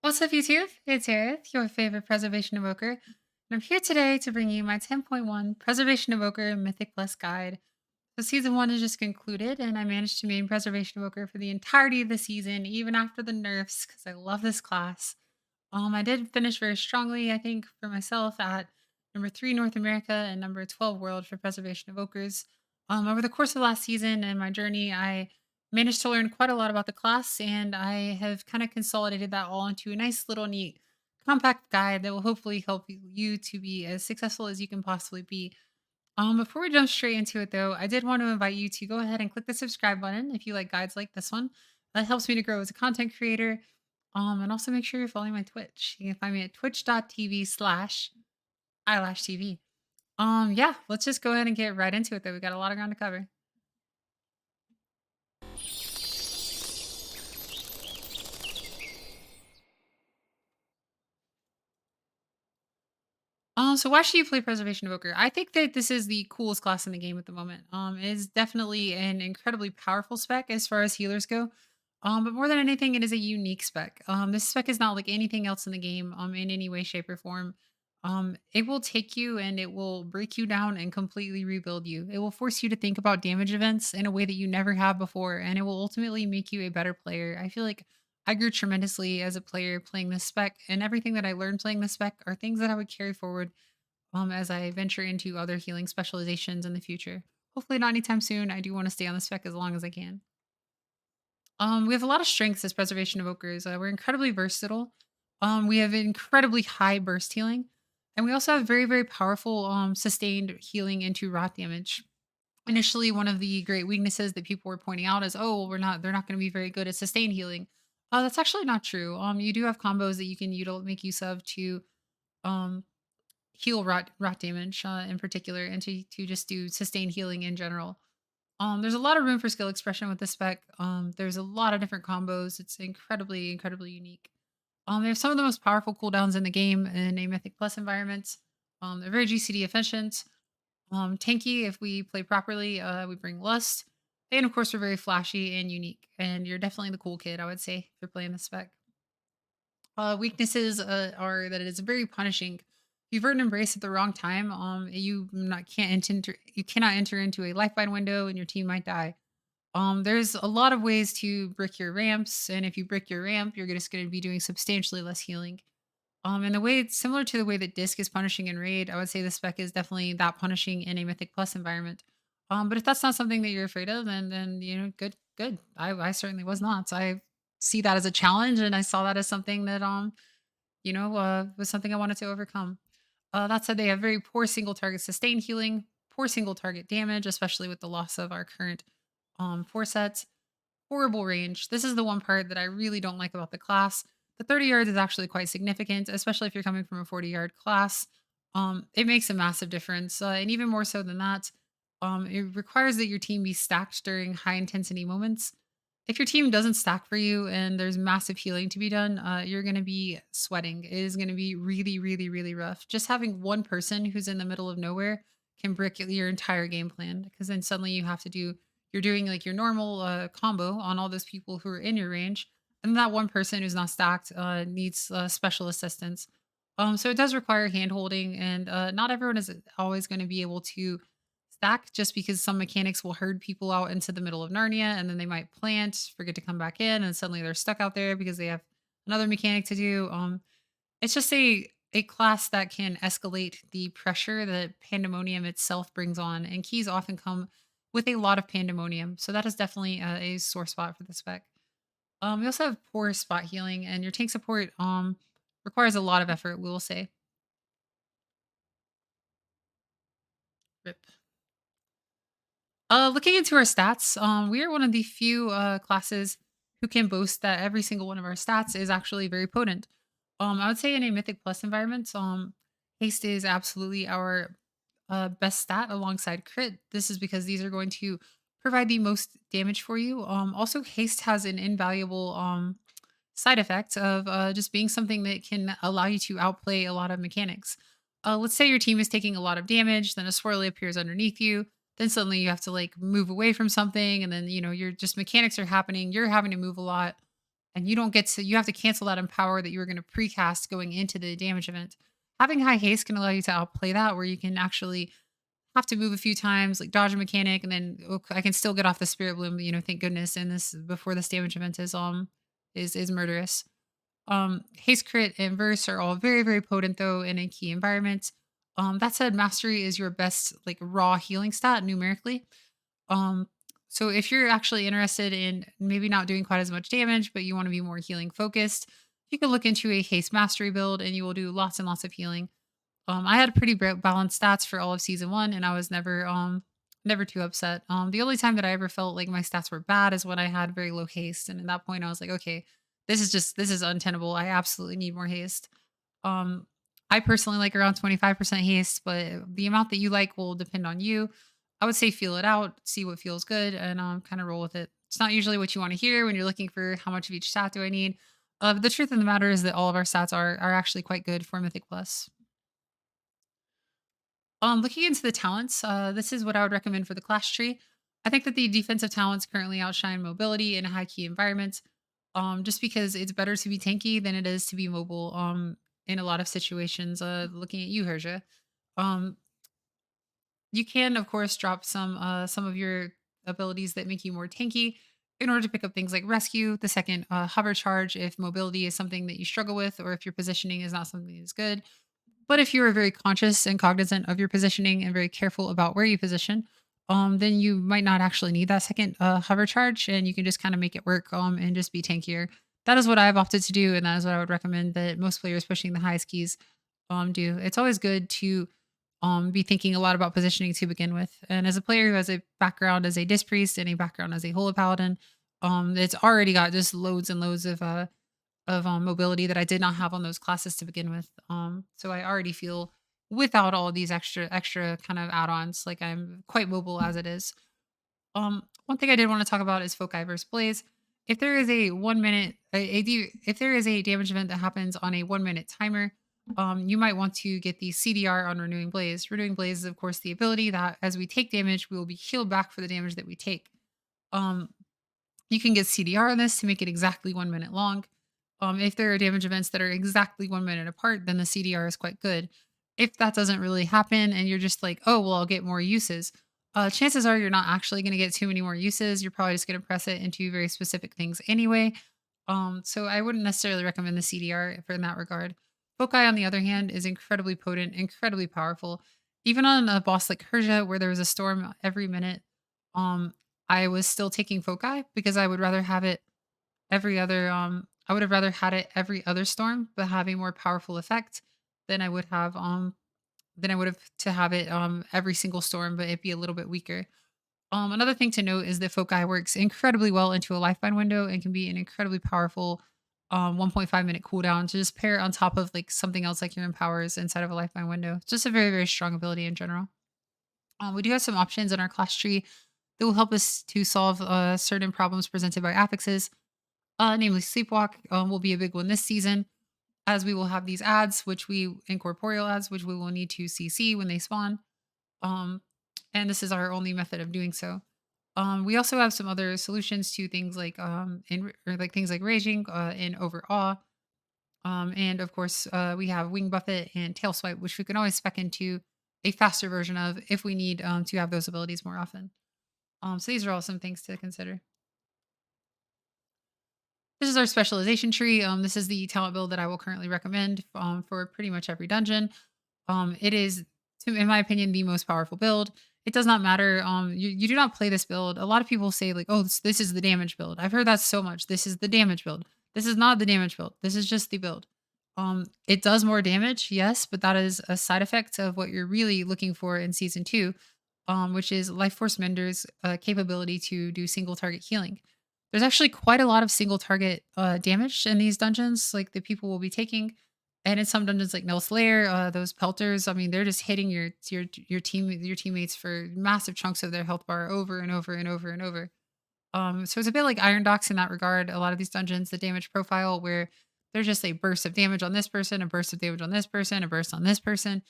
What's up, YouTube? It's Aerith, your favorite Preservation Evoker, and I'm here today to bring you my 10.1 Preservation Evoker Mythic Plus guide. So, season one is just concluded, and I managed to main Preservation Evoker for the entirety of the season, even after the nerfs, because I love this class. I did finish very strongly, I think, for myself at number 3 North America and number 12 world for Preservation Evokers. Over the course of last season and my journey, I managed to learn quite a lot about the class, and I have kind of consolidated that all into a nice little neat compact guide that will hopefully help you to be as successful as you can possibly be. Before we jump straight into it, though, I did want to invite you to go ahead and click the subscribe button if you like guides like this one. That helps me to grow as a content creator. And also make sure you're following my Twitch. You can find me at twitch.tv/eyelash TV. Yeah, let's just go ahead and get right into it, though. We got a lot of ground to cover. So why should you play Preservation Evoker? I think that this is the coolest class in the game at the moment. It is definitely an incredibly powerful spec as far as healers go. But more than anything, it is a unique spec. This spec is not like anything else in the game, in any way, shape, or form. It will take you and it will break you down and completely rebuild you. It will force you to think about damage events in a way that you never have before, and it will ultimately make you a better player. I feel like I grew tremendously as a player playing this spec, and everything that I learned playing this spec are things that I would carry forward as I venture into other healing specializations in the future. Hopefully, not anytime soon. I do want to stay on the spec as long as I can. We have a lot of strengths as preservation evokers. We're incredibly versatile. We have incredibly high burst healing, and we also have very, very powerful sustained healing into rot damage. Initially, one of the great weaknesses that people were pointing out is, oh, well, they're not going to be very good at sustained healing. That's actually not true. You do have combos that you can make use of to um, heal rot damage in particular, and to just do sustained healing in general. There's a lot of room for skill expression with this spec. There's a lot of different combos. It's incredibly, incredibly unique. There's some of the most powerful cooldowns in the game in a Mythic Plus environment. They're very GCD efficient. Tanky, if we play properly, we bring Lust. And of course, we're very flashy and unique. And you're definitely the cool kid, I would say, if you're playing this spec. Weaknesses are that it is very punishing. If you've earned Embrace at the wrong time, you cannot enter into a Lifebind window, and your team might die. There's a lot of ways to brick your ramps, and if you brick your ramp, you're just going to be doing substantially less healing. And the way it's similar to the way that Disc is punishing in Raid, I would say the spec is definitely that punishing in a Mythic Plus environment. But if that's not something that you're afraid of, then good, good. I certainly was not. So I see that as a challenge, and I saw that as something that was something I wanted to overcome. That said, they have very poor single target sustain healing, poor single target damage, especially with the loss of our current four sets. Horrible range. This is the one part that I really don't like about the class. The 30 yards is actually quite significant, especially if you're coming from a 40-yard class. It makes a massive difference. And even more so than that, it requires that your team be stacked during high intensity moments. If your team doesn't stack for you and there's massive healing to be done, you're going to be sweating. It is going to be really, really, really rough. Just having one person who's in the middle of nowhere can brick your entire game plan, because then suddenly you're doing like your normal combo on all those people who are in your range, and that one person who's not stacked needs special assistance. So it does require hand holding, and not everyone is always going to be able to stack, just because some mechanics will herd people out into the middle of Narnia, and then they might plant, forget to come back in, and suddenly they're stuck out there because they have another mechanic to do. It's just a class that can escalate the pressure that Pandemonium itself brings on, and keys often come with a lot of Pandemonium, so that is definitely a sore spot for the spec. We also have poor spot healing, and your tank support requires a lot of effort. We will say. Rip. Looking into our stats, we are one of the few classes who can boast that every single one of our stats is actually very potent. I would say in a Mythic Plus environment, haste is absolutely our best stat alongside crit. This is because these are going to provide the most damage for you. Also, haste has an invaluable side effect of just being something that can allow you to outplay a lot of mechanics. Let's say your team is taking a lot of damage, then a swirly appears underneath you. Then suddenly you have to like move away from something, and then you're just mechanics are happening. You're having to move a lot, and you have to cancel that empower that you were going to precast going into the damage event. Having high haste can allow you to outplay that, where you can actually have to move a few times, like dodge a mechanic, and then I can still get off the spirit bloom. Thank goodness. And this before this damage event is murderous. Haste crit and verse are all very very potent though in a key environment. That said, mastery is your best like raw healing stat numerically. Um, so if you're actually interested in maybe not doing quite as much damage, but you want to be more healing focused, you can look into a haste mastery build, and you will do lots and lots of healing. I had pretty balanced stats for all of season one, and I was never too upset. The only time that I ever felt like my stats were bad is when I had very low haste, and at that point, I was like, okay, this is untenable. I absolutely need more haste. Um, I personally like around 25% haste, but the amount that you like will depend on you. I would say feel it out, see what feels good, and kind of roll with it. It's not usually what you want to hear when you're looking for how much of each stat do I need. The truth of the matter is that all of our stats are actually quite good for Mythic Plus. Looking into the talents, this is what I would recommend for the class tree. I think that the defensive talents currently outshine mobility in a high key environment, just because it's better to be tanky than it is to be mobile. In a lot of situations, looking at you, Herja, um, you can of course drop some of your abilities that make you more tanky in order to pick up things like rescue, the second hover charge if mobility is something that you struggle with, or if your positioning is not something that's good. But if you are very conscious and cognizant of your positioning and very careful about where you position, then you might not actually need that second hover charge, and you can just kind of make it work and just be tankier. That is what I've opted to do, and that is what I would recommend that most players pushing the highest keys do. It's always good to be thinking a lot about positioning to begin with. And as a player who has a background as a disc priest and a background as a holy paladin, it's already got just loads and loads of mobility that I did not have on those classes to begin with. So I already feel without all these extra kind of add-ons, like I'm quite mobile as it is. One thing I did want to talk about is Foci versus Blaze. If there is a 1 minute, if there is a damage event that happens on a 1 minute timer, you might want to get the CDR on Renewing Blaze. Renewing Blaze is, of course, the ability that as we take damage, we will be healed back for the damage that we take. Um, you can get CDR on this to make it exactly 1 minute long. If there are damage events that are exactly 1 minute apart, then the CDR is quite good. If that doesn't really happen and you're just like, oh, well, I'll get more uses, chances are you're not actually going to get too many more uses. You're probably just going to press it into very specific things anyway. So I wouldn't necessarily recommend the CDR for in that regard. Foci, on the other hand, is incredibly potent, incredibly powerful. Even on a boss like Herja, where there was a storm every minute, um, I was still taking Foci because I would rather have it every other I would have rather had it every other storm, but have a more powerful effect than I would have to have it every single storm, but it be a little bit weaker. Another thing to note is that Foci works incredibly well into a Lifebind window and can be an incredibly powerful 1.5 minute cooldown to just pair it on top of like something else like your empowers inside of a Lifebind window. It's just a very, very strong ability in general. We do have some options in our class tree that will help us to solve certain problems presented by affixes, namely Sleepwalk will be a big one this season, as we will have these ads, which we incorporeal ads, which we will need to CC when they spawn. Um, and this is our only method of doing so. We also have some other solutions to things like things like raging in overawe. And of course, we have wing buffet and tail swipe, which we can always spec into a faster version of if we need to have those abilities more often. So these are all some things to consider. This is our specialization tree. This is the talent build that I will currently recommend for pretty much every dungeon. It is, in my opinion, the most powerful build. It does not matter. You do not play this build. A lot of people say like, "Oh, this is the damage build." I've heard that so much. This is the damage build. This is not the damage build. This is just the build. It does more damage, yes, but that is a side effect of what you're really looking for in season two, which is Life Force Mender's capability to do single target healing. There's actually quite a lot of single target damage in these dungeons, like the people will be taking. And in some dungeons like Nell's Lair, those pelters, I mean, they're just hitting your teammates for massive chunks of their health bar over and over and over and over. So it's a bit like Iron Docks in that regard. A lot of these dungeons, the damage profile where there's just a burst of damage on this person, a burst of damage on this person, a burst on this person.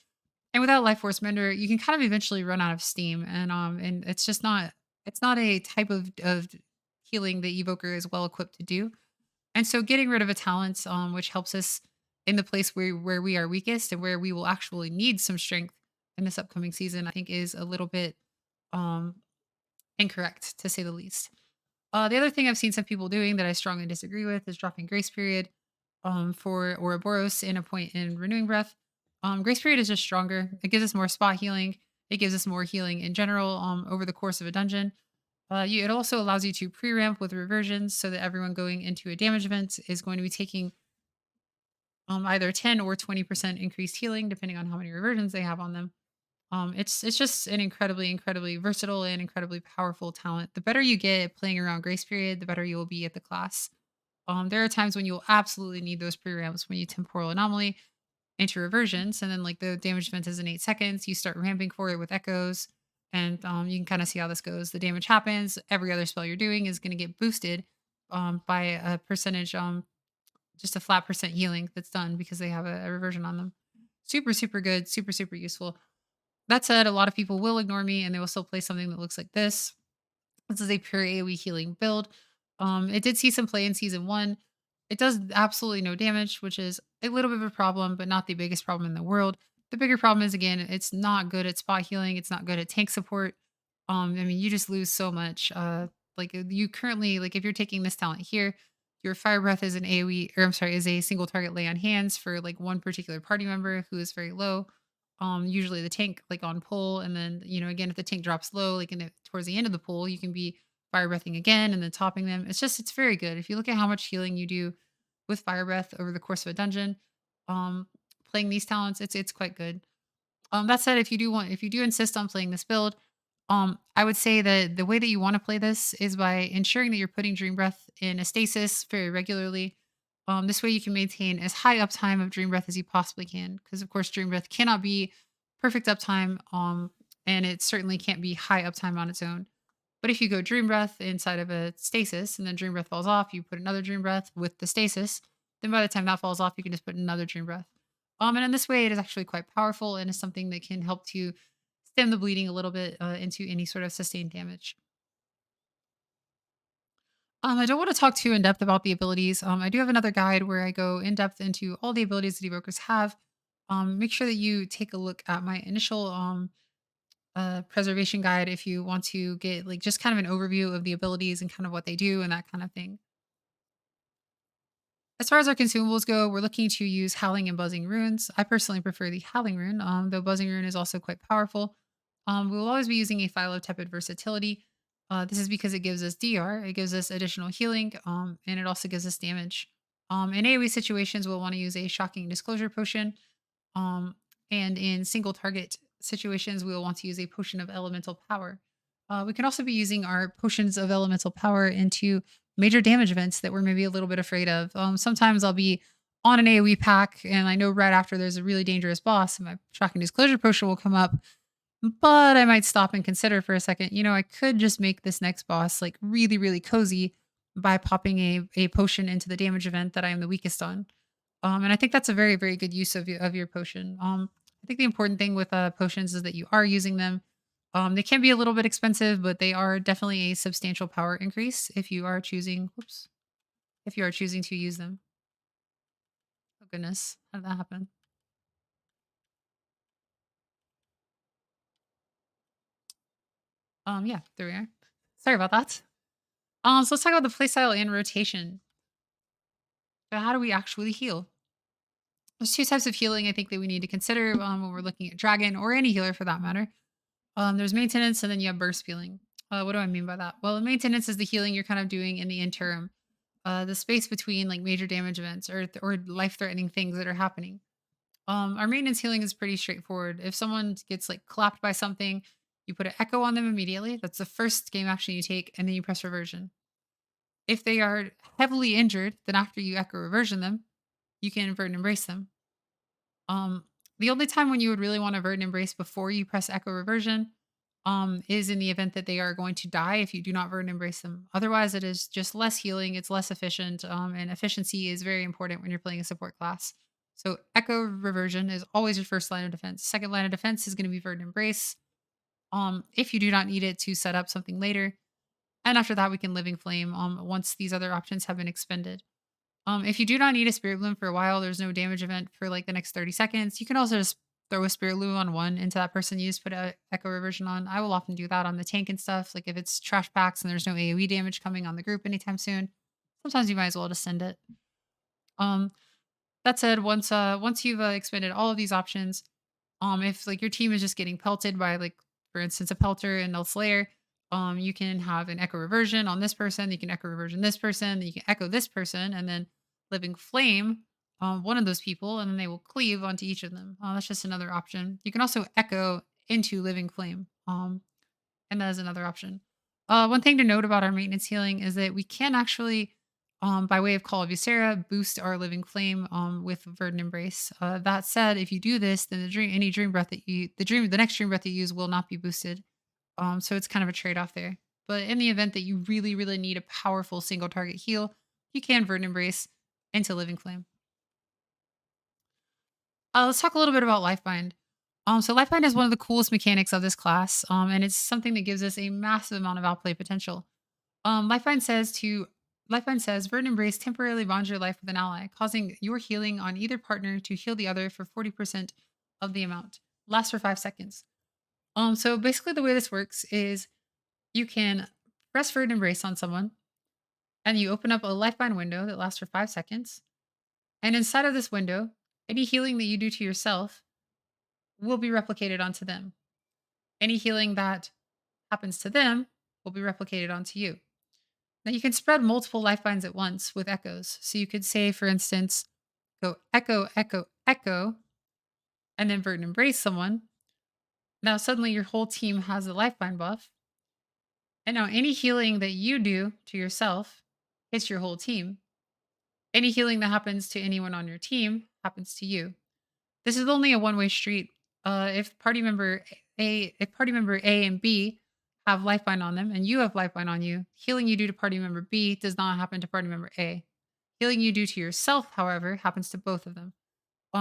And without Life Force Mender, you can kind of eventually run out of steam. And it's just not a type of healing that Evoker is well equipped to do. And so getting rid of a talent, which helps us in the place where we are weakest and where we will actually need some strength in this upcoming season, I think is a little bit um, incorrect to say the least. The other thing I've seen some people doing that I strongly disagree with is dropping Grace Period for Ouroboros in a point in Renewing Breath. Grace Period is just stronger. It gives us more spot healing. It gives us more healing in general over the course of a dungeon. It also allows you to pre-ramp with reversions so that everyone going into a damage event is going to be taking either 10 or 20% increased healing, depending on how many reversions they have on them. It's just an incredibly versatile and incredibly powerful talent. The better you get at playing around Grace Period, the better you will be at the class. There are times when you'll absolutely need those pre-ramps when you temporal anomaly into reversions, and then like the damage event is in 8 seconds. You start ramping for it with echoes, and you can kind of see how this goes. The damage happens. Every other spell you're doing is going to get boosted by a percentage, just a flat percent healing that's done because they have a reversion on them. Super good, super useful. That said, a lot of people will ignore me and they will still play something that looks like this. This is a pure AoE healing build. It did see some play in season one. It does absolutely no damage, which is a little bit of a problem, but not the biggest problem in the world. The bigger problem is again, it's not good at spot healing. It's not good at tank support. I mean, you just lose so much. You currently like if you're taking this talent here, your fire breath is an AoE, or I'm sorry, is a single target lay on hands for like one particular party member who is very low. Usually the tank like on pull, and then again if the tank drops low, like towards the end of the pull, you can be fire breathing again and then topping them. It's very good. If you look at how much healing you do with fire breath over the course of a dungeon, um, playing these talents, it's quite good. That said, if you do insist on playing this build, I would say that the way that you want to play this is by ensuring that you're putting Dream Breath in a stasis very regularly. This way you can maintain as high uptime of Dream Breath as you possibly can, because of course Dream Breath cannot be perfect uptime, and it certainly can't be high uptime on its own. But if you go Dream Breath inside of a stasis and then Dream Breath falls off, you put another Dream Breath with the stasis. Then by the time that falls off, you can just put another Dream Breath. And in this way, it is actually quite powerful and is something that can help to stem the bleeding a little bit into any sort of sustained damage. I don't want to talk too in depth about the abilities. I do have another guide where I go in depth into all the abilities that evokers have. Make sure that you take a look at my initial preservation guide if you want to get like just kind of an overview of the abilities and kind of what they do and that kind of thing. As far as our consumables go, we're looking to use Howling and Buzzing runes. I personally prefer the Howling rune, though Buzzing rune is also quite powerful. We will always be using a Philo Tepid versatility. This is because it gives us DR, it gives us additional healing, and it also gives us damage. In AoE situations, we'll want to use a Shocking Disclosure potion. Um, and in single target situations, we will want to use a potion of elemental power. We can also be using our potions of elemental power into major damage events that we're maybe a little bit afraid of. Sometimes I'll be on an AoE pack and I know right after there's a really dangerous boss and my shocking disclosure potion will come up, but I might stop and consider for a second, I could just make this next boss like really cozy by popping a potion into the damage event that I am the weakest on. And I think that's a very good use of your potion. I think the important thing with potions is that you are using them. They can be a little bit expensive, but they are definitely a substantial power increase if you are choosing. Whoops, if you are choosing to use them. Oh goodness, how did that happen? Yeah, there we are. Sorry about that. So let's talk about the playstyle and rotation. So how do we actually heal? There's two types of healing I think that we need to consider when we're looking at dragon or any healer for that matter. There's maintenance and then you have burst healing. What do I mean by that? Well, maintenance is the healing you're kind of doing in the interim, the space between like major damage events or life threatening things that are happening. Our maintenance healing is pretty straightforward. If someone gets like clapped by something, you put an echo on them immediately. That's the first game action you take, and then you press reversion. If they are heavily injured, then after you echo reversion them, you can invert and embrace them. Um, the only time when you would really want to vert and embrace before you press echo reversion is in the event that they are going to die if you do not vert and embrace them. Otherwise, it is just less healing, it's less efficient, and efficiency is very important when you're playing a support class. So echo reversion is always your first line of defense. Second line of defense is going to be vert and embrace. If you do not need it to set up something later. And after that, we can living flame once these other options have been expended. If you do not need a Spirit Bloom for a while, there's no damage event for like the next 30 seconds. You can also just throw a Spirit Bloom on one into that person you just put a Echo Reversion on. I will often do that on the tank and stuff. Like if it's trash packs and there's no AoE damage coming on the group anytime soon, sometimes you might as well just send it. Um, that said, once you've expended all of these options, if like your team is just getting pelted by like, for instance, a pelter and no slayer, you can have an echo reversion on this person. You can echo reversion this person. You can echo this person, and then living flame one of those people, and then they will cleave onto each of them. That's just another option. You can also echo into living flame. And that is another option. One thing to note about our maintenance healing is that we can actually, by way of Call of Ysera, boost our living flame with Verdant Embrace. That said, if you do this, then any dream breath that the next dream breath you use will not be boosted. So it's kind of a trade off there. But in the event that you really, really need a powerful single target heal, you can Verdant Embrace into Living Flame. Let's talk a little bit about Lifebind. So Lifebind is one of the coolest mechanics of this class, and it's something that gives us a massive amount of outplay potential. Um, Lifebind says to Lifebind says, Verdant Embrace temporarily bonds your life with an ally, causing your healing on either partner to heal the other for 40% of the amount. Lasts for 5 seconds. So basically the way this works is you can press Verdant Embrace on someone, and you open up a Lifebind window that lasts for 5 seconds. And inside of this window, any healing that you do to yourself will be replicated onto them. Any healing that happens to them will be replicated onto you. Now you can spread multiple lifelines at once with echoes. So you could say, for instance, go echo, echo, echo, and then Verdant Embrace someone. Now suddenly your whole team has a lifeline buff. And now any healing that you do to yourself hits your whole team. Any healing that happens to anyone on your team happens to you. This is only a one-way street. If party member A and B have lifeline on them and you have lifeline on you, healing you do to party member B does not happen to party member A. Healing you do to yourself, however, happens to both of them.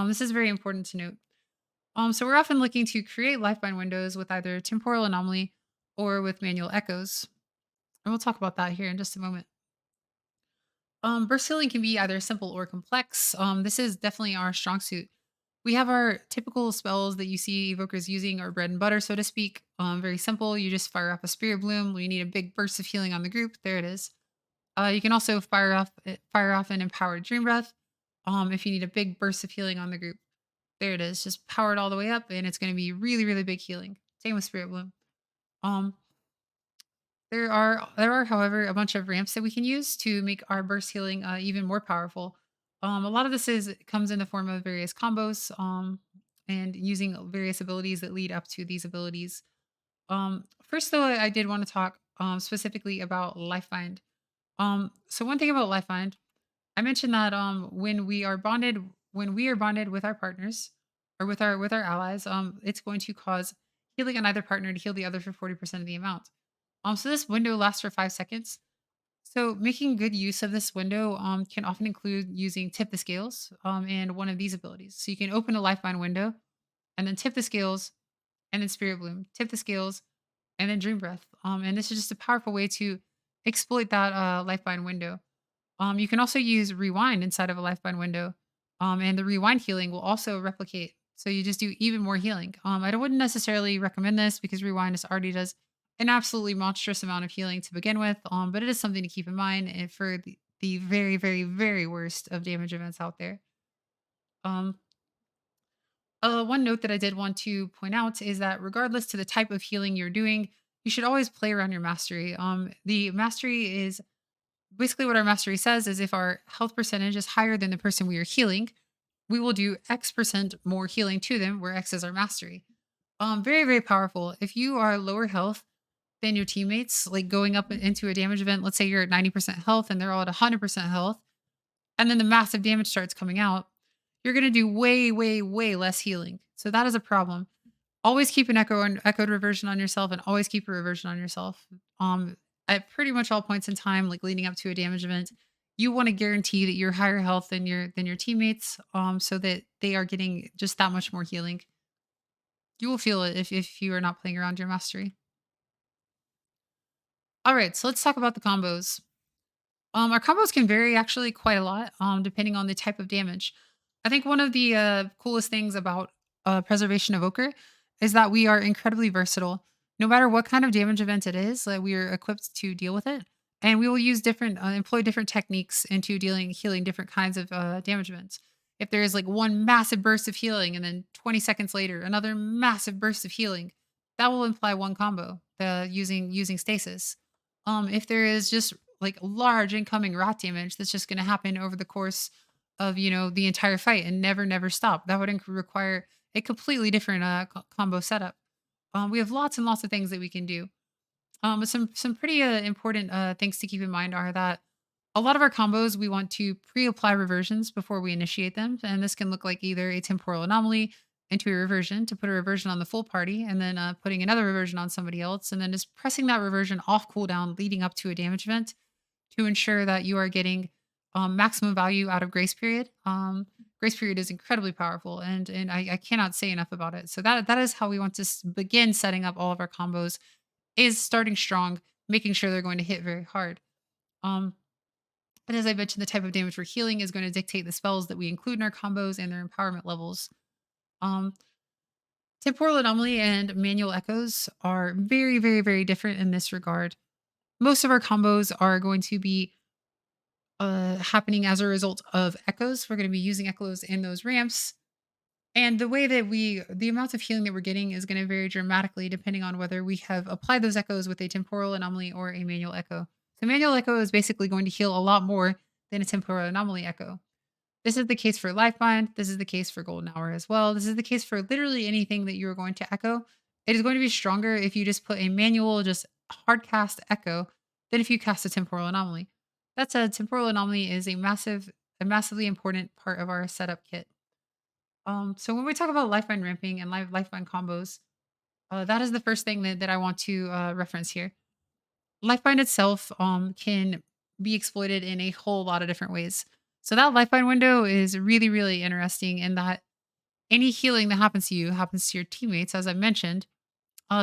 This is very important to note. So we're often looking to create lifeline windows with either temporal anomaly or with manual echoes. And we'll talk about that here in just a moment. Burst healing can be either simple or complex. This is definitely our strong suit. We have our typical spells that you see evokers using, our bread and butter, so to speak. Very simple. You just fire off a spirit bloom. We need a big burst of healing on the group. There it is. You can also fire off an empowered dream breath. If you need a big burst of healing on the group, there it is. Just power it all the way up, and it's going to be really, really big healing. Same with spirit bloom. Um, there are, however, a bunch of ramps that we can use to make our burst healing even more powerful. A lot of this is comes in the form of various combos, and using various abilities that lead up to these abilities. First, though, I did want to talk specifically about Lifebind. So one thing about Lifebind, I mentioned that when we are bonded with our partners or with our allies, it's going to cause healing on either partner to heal the other for 40% of the amount. So this window lasts for 5 seconds. So making good use of this window can often include using tip the scales and one of these abilities. So you can open a lifeline window and then tip the scales and then spirit bloom, tip the scales and then dream breath. And this is just a powerful way to exploit that lifeline window. You can also use rewind inside of a lifeline window, and the rewind healing will also replicate. So you just do even more healing. Wouldn't necessarily recommend this because rewind just already does an absolutely monstrous amount of healing to begin with. But it is something to keep in mind for the very, very, very worst of damage events out there. Um, One note that I did want to point out is that regardless to the type of healing you're doing, you should always play around your mastery. The mastery is basically what our mastery says is if our health percentage is higher than the person we are healing, we will do X% more healing to them, where X is our mastery. Very, very powerful. If you are lower health than your teammates, like going up into a damage event, let's say you're at 90% health and they're all at 100% health, and then the massive damage starts coming out, you're going to do way, way, way less healing. So that is a problem. Always keep an echoed reversion on yourself and always keep a reversion on yourself. Um, at pretty much all points in time, like leading up to a damage event, you want to guarantee that you're higher health than your teammates, so that they are getting just that much more healing. You will feel it if you are not playing around your mastery. All right, so let's talk about the combos. Our combos can vary actually quite a lot, depending on the type of damage. I think one of the coolest things about Preservation Evoker is that we are incredibly versatile. No matter what kind of damage event it is, we are equipped to deal with it, and we will use employ different techniques into dealing healing different kinds of damage events. If there is like one massive burst of healing, and then 20 seconds later another massive burst of healing, that will imply one combo using stasis. If there is just like large incoming rot damage that's just going to happen over the course of the entire fight and never stop, that would require a completely different combo setup. We have lots and lots of things that we can do. But some pretty important things to keep in mind are that a lot of our combos we want to pre-apply reversions before we initiate them, and this can look like either a temporal anomaly into a reversion to put a reversion on the full party, and then putting another reversion on somebody else, and then just pressing that reversion off cooldown leading up to a damage event to ensure that you are getting maximum value out of grace period. Grace period is incredibly powerful, and I cannot say enough about it. So that is how we want to begin setting up all of our combos is starting strong, making sure they're going to hit very hard. Um, and as I mentioned, the type of damage we're healing is going to dictate the spells that we include in our combos and their empowerment levels. Um, Temporal Anomaly and Manual Echoes are very different in this regard. Most of our combos are going to be happening as a result of echoes. We're going to be using echoes in those ramps. And the way that the amount of healing that we're getting is going to vary dramatically depending on whether we have applied those echoes with a temporal anomaly or a manual echo. So, manual echo is basically going to heal a lot more than a temporal anomaly echo. This is the case for Lifebind. This is the case for Golden Hour as well. This is the case for literally anything that you are going to echo. It is going to be stronger if you just put a manual, just hard cast echo than if you cast a temporal anomaly. That said, temporal anomaly is a massively important part of our setup kit. So when we talk about Lifebind ramping and Lifebind combos, that is the first thing that I want to reference here. Lifebind itself can be exploited in a whole lot of different ways. So that Lifebind window is really interesting in that any healing that happens to you happens to your teammates, as I mentioned.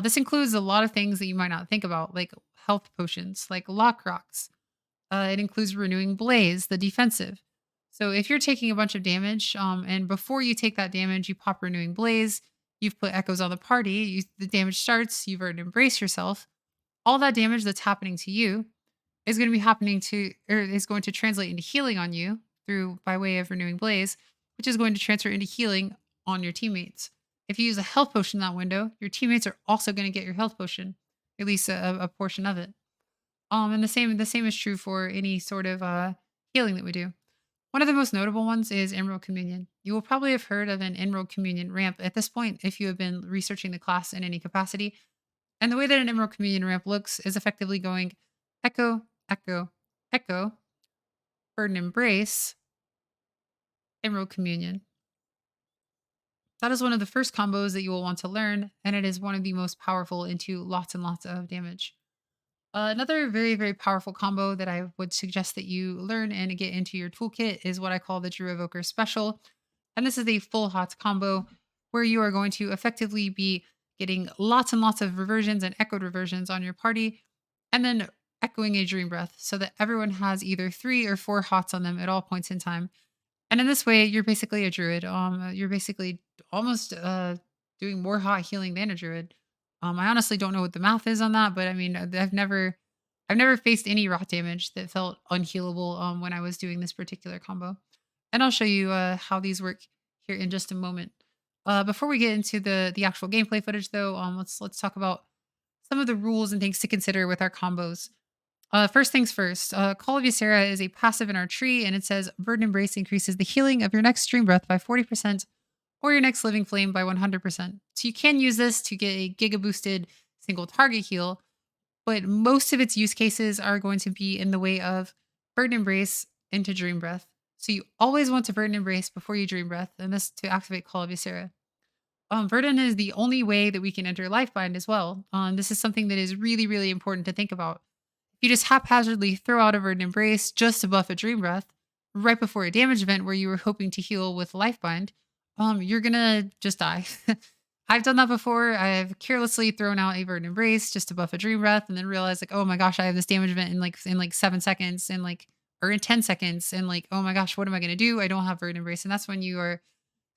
This includes a lot of things that you might not think about, like health potions, like lock rocks. It includes renewing blaze, the defensive. So if you're taking a bunch of damage, and before you take that damage, you pop renewing blaze, you've put echoes on the party, the damage starts, you've earned embrace yourself. All that damage that's happening to you is going to be happening to, or is going to translate into healing on you through by way of renewing blaze, which is going to transfer into healing on your teammates. If you use a health potion in that window, your teammates are also going to get your health potion, at least a portion of it. And the same is true for any sort of healing that we do. One of the most notable ones is Emerald Communion. You will probably have heard of an Emerald Communion ramp at this point if you have been researching the class in any capacity. And the way that an Emerald Communion ramp looks is effectively going echo, echo, echo, burden embrace, Emerald Communion. That is one of the first combos that you will want to learn, and it is one of the most powerful into lots and lots of damage. Another very powerful combo that I would suggest that you learn and get into your toolkit is what I call the Drew Evoker Special. And this is a full HOTS combo where you are going to effectively be getting lots and lots of reversions and echoed reversions on your party, and then echoing a dream breath so that everyone has either 3 or 4 HOTS on them at all points in time. And in this way, you're basically a druid. You're basically almost doing more hot healing than a druid. I honestly don't know what the math is on that, but I mean, I've never faced any rot damage that felt unhealable when I was doing this particular combo. And I'll show you how these work here in just a moment. Before we get into the actual gameplay footage, though, let's talk about some of the rules and things to consider with our combos. First things first, Call of Ysera is a passive in our tree, and it says Burden Embrace increases the healing of your next Stream Breath by 40% or your next Living Flame by 100%. So you can use this to get a Giga Boosted single target heal, but most of its use cases are going to be in the way of Burden Embrace into Dream Breath. So you always want to Burden Embrace before you Dream Breath, and this to activate Call of Ysera. Verdant is the only way that we can enter Lifebind as well. This is something that is really important to think about. If you just haphazardly throw out a Verdant Embrace just to buff a Dream Breath right before a damage event where you were hoping to heal with Lifebind, you're gonna just die. I've done that before. I've carelessly thrown out a Verdant Embrace just to buff a Dream Breath and then realized like, oh my gosh, I have this damage event in like 7 seconds and like or in 10 seconds and like, oh my gosh, what am I going to do? I don't have Bird Embrace. And that's when you are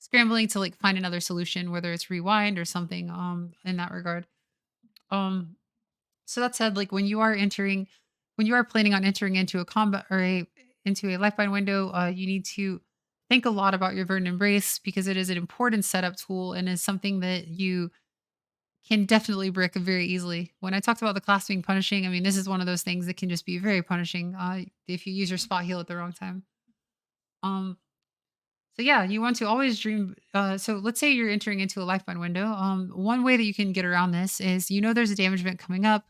scrambling to like find another solution, whether it's rewind or something in that regard. Um so that said, like when you are planning on entering into a combat or a into a lifeline window, you need to think a lot about your Verdant Embrace because it is an important setup tool and is something that you can definitely brick very easily. When I talked about the class being punishing, I mean this is one of those things that can just be very punishing if you use your spot heal at the wrong time. Um, so yeah, you want to always dream. So let's say you're entering into a lifeline window. One way that you can get around this is there's a damage event coming up.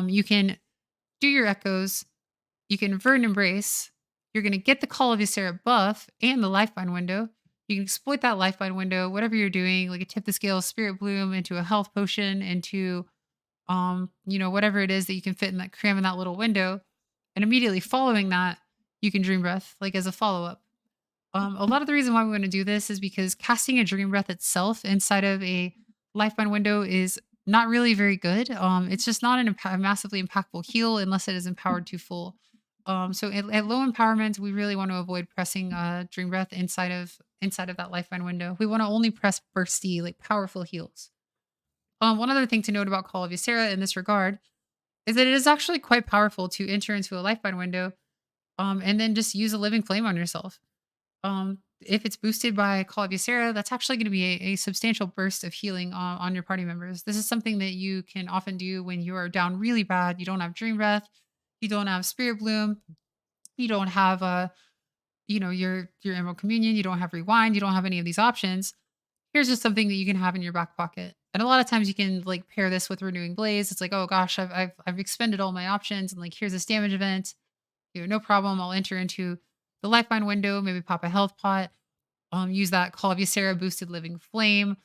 You can do your echoes, you can Verdant Embrace, you're gonna get the Call of Ysera buff and the Lifeline window. You can exploit that Lifeline window, whatever you're doing, like a tip the scale, Spirit Bloom into a health potion, into whatever it is that you can fit in that cram in that little window. And immediately following that, you can Dream Breath, like as a follow-up. A lot of the reason why we want to do this is because casting a Dream Breath itself inside of a Lifeline window is not really very good. It's just not a massively impactful heal unless it is empowered to full. So at low empowerment, we really want to avoid pressing Dream Breath inside of that Lifeline window. We want to only press bursty, like powerful heals. One other thing to note about Call of Ysera in this regard is that it is actually quite powerful to enter into a Lifeline window, and then just use a Living Flame on yourself. If it's boosted by Call of Ysera, that's actually going to be a substantial burst of healing on your party members. This is something that you can often do when you are down really bad. You don't have Dream Breath, you don't have Spirit Bloom, you don't have your Emerald Communion, you don't have Rewind, you don't have any of these options. Here's just something that you can have in your back pocket. And a lot of times you can like pair this with Renewing Blaze. It's like, oh gosh, I've expended all my options, and like here's this damage event. No problem. I'll enter into the Lifeline window, maybe pop a health pot, use that Call of Ysera boosted Living Flame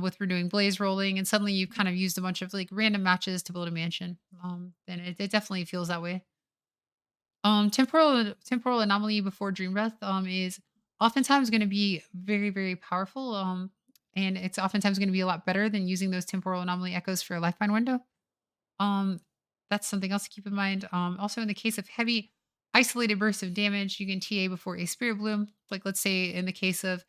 with Renewing Blaze rolling, and suddenly you've kind of used a bunch of like random matches to build a mansion. And it definitely feels that way. Temporal Anomaly before Dream Breath is oftentimes going to be very very powerful. And it's oftentimes going to be a lot better than using those Temporal Anomaly echoes for a Lifeline window. Um, that's something else to keep in mind. Also, in the case of heavy isolated bursts of damage, you can TA before a Spirit Bloom. Like, let's say in the case of,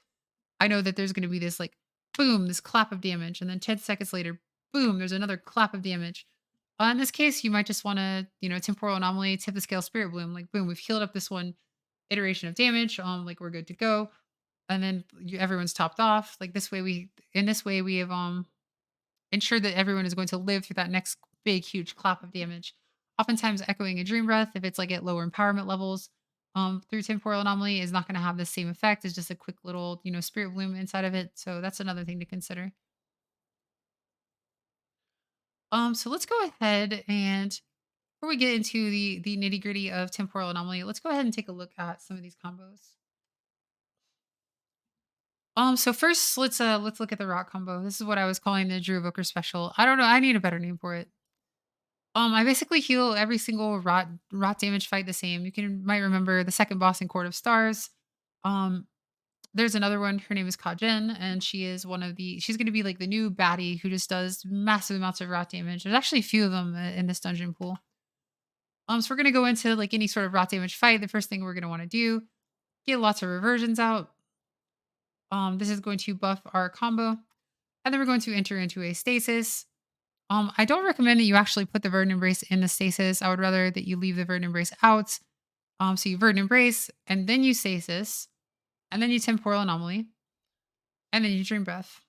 I know that there's going to be this like, boom, this clap of damage, and then 10 seconds later, boom, there's another clap of damage. In this case, you might just want to, temporal anomaly, tip the scale, Spirit Bloom. Like, boom, we've healed up this one iteration of damage. Like we're good to go, and then everyone's topped off. Like in this way we have ensure that everyone is going to live through that next big, huge clap of damage. Oftentimes, echoing a Dream Breath, if it's like at lower empowerment levels, through Temporal Anomaly, is not going to have the same effect as just a quick little, Spirit Bloom inside of it. So that's another thing to consider. So let's go ahead and before we get into the nitty gritty of Temporal Anomaly, let's go ahead and take a look at some of these combos. So first let's look at the rock combo. This is what I was calling the Drew Evoker special. I don't know. I need a better name for it. I basically heal every single rot damage fight the same. Might remember the second boss in Court of Stars. Um, there's another one. Her name is Kajin, and she's gonna be like the new baddie who just does massive amounts of rot damage. There's actually a few of them in this dungeon pool. So we're gonna go into like any sort of rot damage fight. The first thing we're gonna want to do, get lots of reversions out. This is going to buff our combo, and then we're going to enter into a stasis. I don't recommend that you actually put the Verdant Embrace in the stasis. I would rather that you leave the Verdant Embrace out. So you Verdant Embrace, and then you stasis, and then you Temporal Anomaly, and then you Dream Breath.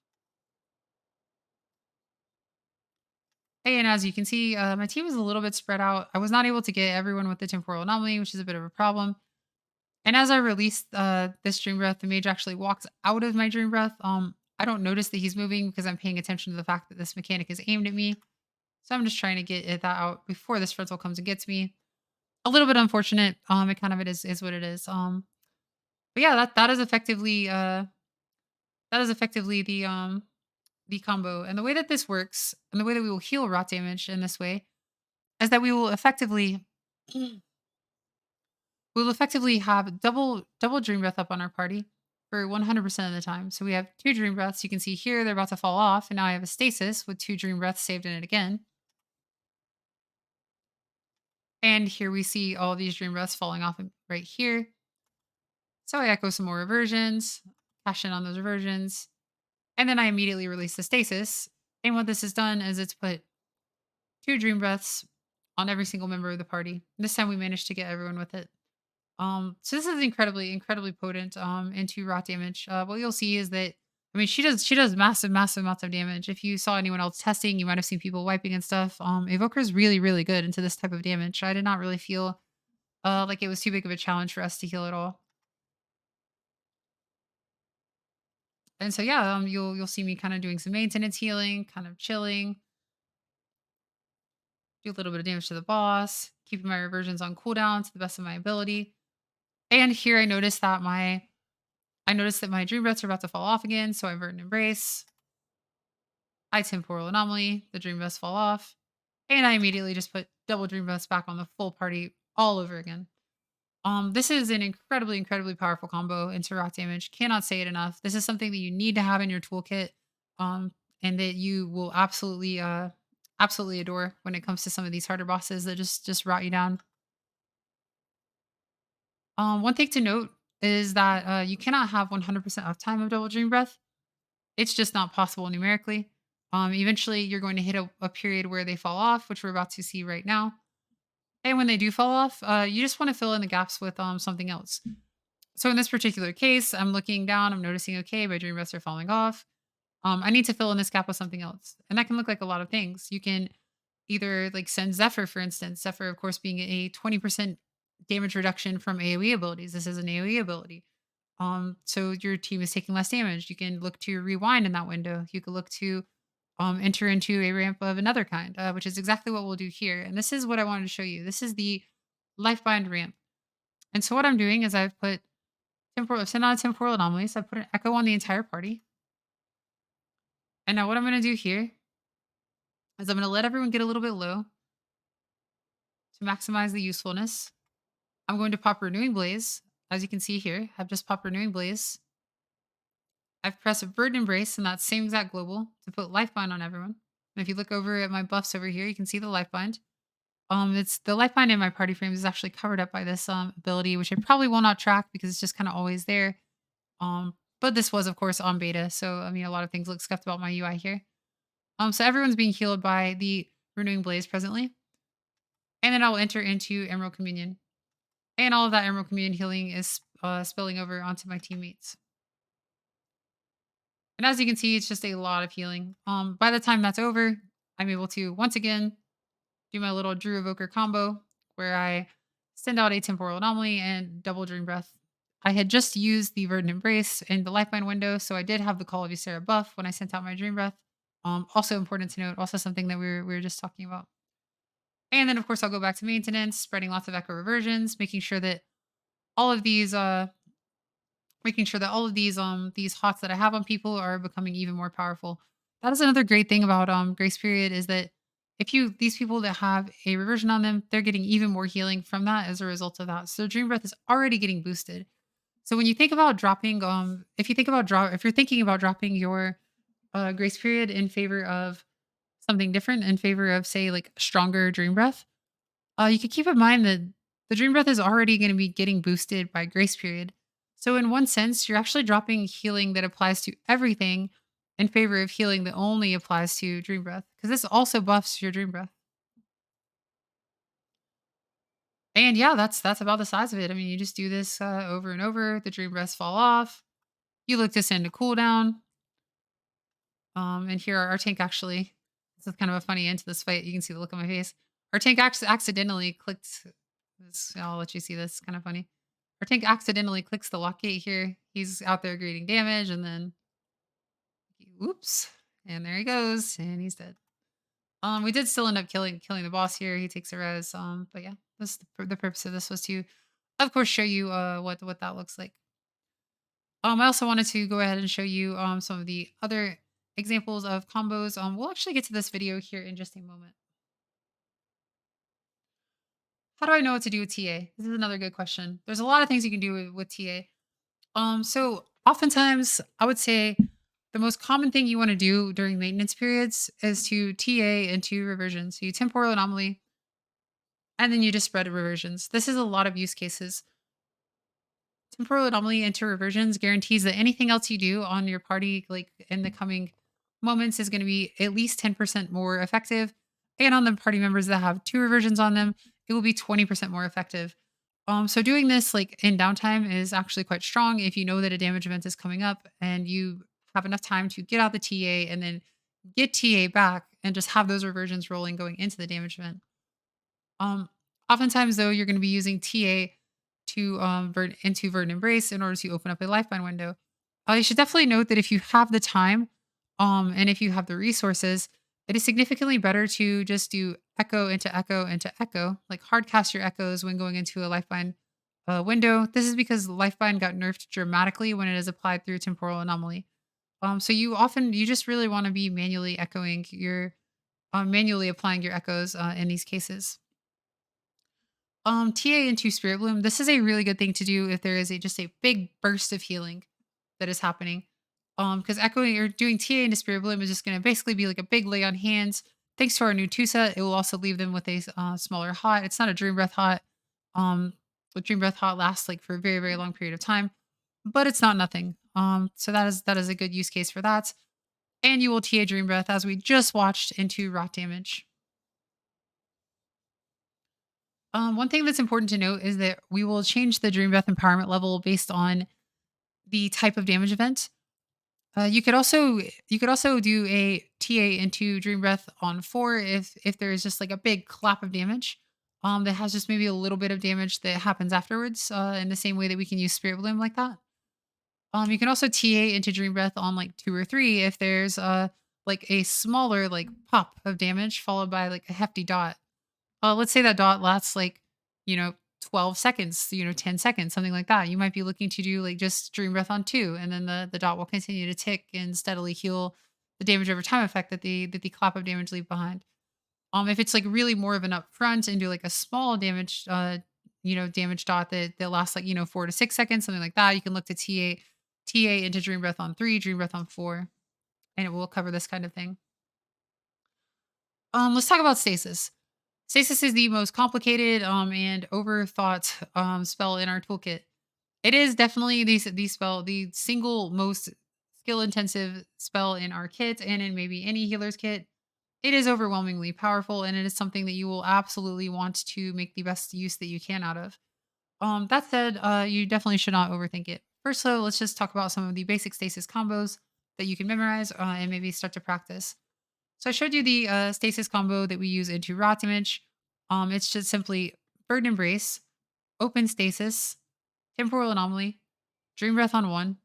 Hey, and as you can see, my team is a little bit spread out. I was not able to get everyone with the Temporal Anomaly, which is a bit of a problem. And as I released this Dream Breath, the mage actually walks out of my Dream Breath. I don't notice that he's moving because I'm paying attention to the fact that this mechanic is aimed at me. So I'm just trying to get that out before this frontal comes and gets me. A little bit unfortunate. It is what it is. But yeah, that is effectively the combo. And the way that this works, and the way that we will heal rot damage in this way, is that we will effectively have double dream breath up on our party for 100% of the time. So we have two dream breaths. You can see here they're about to fall off, and now I have a stasis with two dream breaths saved in it again. And here we see all these dream breaths falling off right here. So I echo some more reversions, cash in on those reversions, and then I immediately release the stasis. And what this has done is it's put two dream breaths on every single member of the party. This time we managed to get everyone with it. So this is incredibly, incredibly potent into rot damage. What you'll see is that I mean she does massive, massive amounts of damage. If you saw anyone else testing, you might have seen people wiping and stuff. Evoker is really, really good into this type of damage. I did not really feel like it was too big of a challenge for us to heal at all. And so yeah, you'll see me kind of doing some maintenance healing, kind of chilling, do a little bit of damage to the boss, keeping my reversions on cooldown to the best of my ability. And here I noticed that my dream breaths are about to fall off again, so I vert and embrace. I temporal anomaly, the dream breaths fall off, and I immediately just put double dream breaths back on the full party all over again. This is an incredibly, incredibly powerful combo into rock damage. Cannot say it enough. This is something that you need to have in your toolkit, um, and that you will absolutely, absolutely adore when it comes to some of these harder bosses that just rot you down. One thing to note is that you cannot have 100% uptime of double dream breath. It's just not possible numerically. Eventually, you're going to hit a period where they fall off, which we're about to see right now. And when they do fall off, you just want to fill in the gaps with something else. So in this particular case, I'm looking down, I'm noticing, okay, my dream breaths are falling off. I need to fill in this gap with something else. And that can look like a lot of things. You can either like send Zephyr, for instance, Zephyr, of course, being a 20% damage reduction from AoE abilities. This is an AoE ability. So your team is taking less damage. You can look to rewind in that window. You could look to enter into a ramp of another kind, which is exactly what we'll do here. And this is what I wanted to show you. This is the Lifebind ramp. And so what I'm doing is I've put temporal, send out a temporal anomaly. So I put an echo on the entire party. And now what I'm going to do here is I'm going to let everyone get a little bit low to maximize the usefulness. I'm going to pop Renewing Blaze. As you can see here, I've just popped Renewing Blaze. I've pressed a Bird Embrace in that same exact global to put Lifebind on everyone. And if you look over at my buffs over here, you can see the Lifebind. It's the Lifebind in my party frames is actually covered up by this ability, which I probably will not track because it's just kind of always there. But this was, of course, on beta, so I mean, a lot of things look scuffed about my UI here. So everyone's being healed by the Renewing Blaze presently, and then I'll enter into Emerald Communion, and all of that Emerald Communion healing is spilling over onto my teammates. And as you can see, it's just a lot of healing. By the time that's over, I'm able to once again do my little Drew Evoker combo where I send out a temporal anomaly and double dream breath. I had just used the verdant embrace in the lifeline window, so I did have the call of Ysera buff when I sent out my dream breath. Also important to note, also something that we were just talking about. And then of course I'll go back to maintenance, spreading lots of echo reversions, all of these making sure that all of these hots that I have on people are becoming even more powerful. That is another great thing about grace period is that if you these people that have a reversion on them, they're getting even more healing from that as a result of that. So dream breath is already getting boosted. So when you think about dropping, if you're thinking about dropping your grace period in favor of something different, in favor of say like stronger dream breath, you could keep in mind that the dream breath is already going to be getting boosted by grace period. So in one sense, you're actually dropping healing that applies to everything in favor of healing that only applies to dream breath because this also buffs your dream breath. And yeah, that's about the size of it. I mean, you just do this over and over. The dream breaths fall off. You look to send a cooldown. And here our tank actually. This is kind of a funny end to this fight. You can see the look on my face. Our tank accidentally clicked. This, I'll let you see this. Kind of funny. Our tank accidentally clicks the lock gate here. He's out there creating damage, and then whoops, and there he goes, and he's dead. We did still end up killing the boss here. He takes a res. But yeah, this the purpose of this was to, of course, show you what that looks like. I also wanted to go ahead and show you some of the other examples of combos. We'll actually get to this video here in just a moment. How do I know what to do with TA? This is another good question. There's a lot of things you can do with TA. So oftentimes I would say the most common thing you want to do during maintenance periods is to TA into reversion. So you temporal anomaly, and then you just spread reversions. This is a lot of use cases. Temporal anomaly into reversions guarantees that anything else you do on your party, like in the coming moments, is going to be at least 10% more effective. And on the party members that have two reversions on them, it will be 20% more effective. So doing this like in downtime is actually quite strong if you know that a damage event is coming up and you have enough time to get out the TA and then get TA back and just have those reversions rolling going into the damage event. Um, Oftentimes, though, you're going to be using TA to into Verdant Embrace in order to open up a Lifebind window. You should definitely note that if you have the time, and if you have the resources, it is significantly better to just do Echo into Echo, like hard cast your echoes when going into a Lifebind window. This is because Lifebind got nerfed dramatically when it is applied through Temporal Anomaly. So you just really want to be manually echoing your manually applying your echoes in these cases. TA into Spirit Bloom. This is a really good thing to do if there is just a big burst of healing that is happening. Because echoing or doing TA into Spirit Bloom is just going to basically be like a big lay on hands. Thanks to our new Tusa, it will also leave them with a smaller hot. It's not a Dream Breath hot. With Dream Breath hot lasts like for a very very long period of time, but it's not nothing. So that is a good use case for that. And you will TA Dream Breath as we just watched into rot damage. One thing that's important to note is that we will change the Dream Breath empowerment level based on the type of damage event. You could also do a TA into Dream Breath on 4 if there is just like a big clap of damage. That has just maybe a little bit of damage that happens afterwards. In the same way that we can use Spirit Bloom like that. You can also TA into Dream Breath on like 2 or 3 if there's like a smaller like pop of damage followed by like a hefty dot. Let's say that dot lasts like, you know, 12 seconds, 10 seconds, something like that. You might be looking to do like just Dream Breath on 2, and then the dot will continue to tick and steadily heal the damage over time effect that the clap of damage leave behind. If it's like really more of an upfront and do like a small damage, damage dot that lasts like, 4 to 6 seconds, something like that, you can look to TA into Dream Breath on 3, Dream Breath on 4, and it will cover this kind of thing. Let's talk about stasis. Stasis is the most complicated and overthought spell in our toolkit. It is definitely the single most skill intensive spell in our kit and in maybe any healer's kit. It is overwhelmingly powerful and it is something that you will absolutely want to make the best use that you can out of. That said, you definitely should not overthink it. First, though, let's just talk about some of the basic stasis combos that you can memorize and maybe start to practice. So I showed you the stasis combo that we use into rot image. It's just simply Bird Embrace, Open Stasis, Temporal Anomaly, Dream Breath on 1,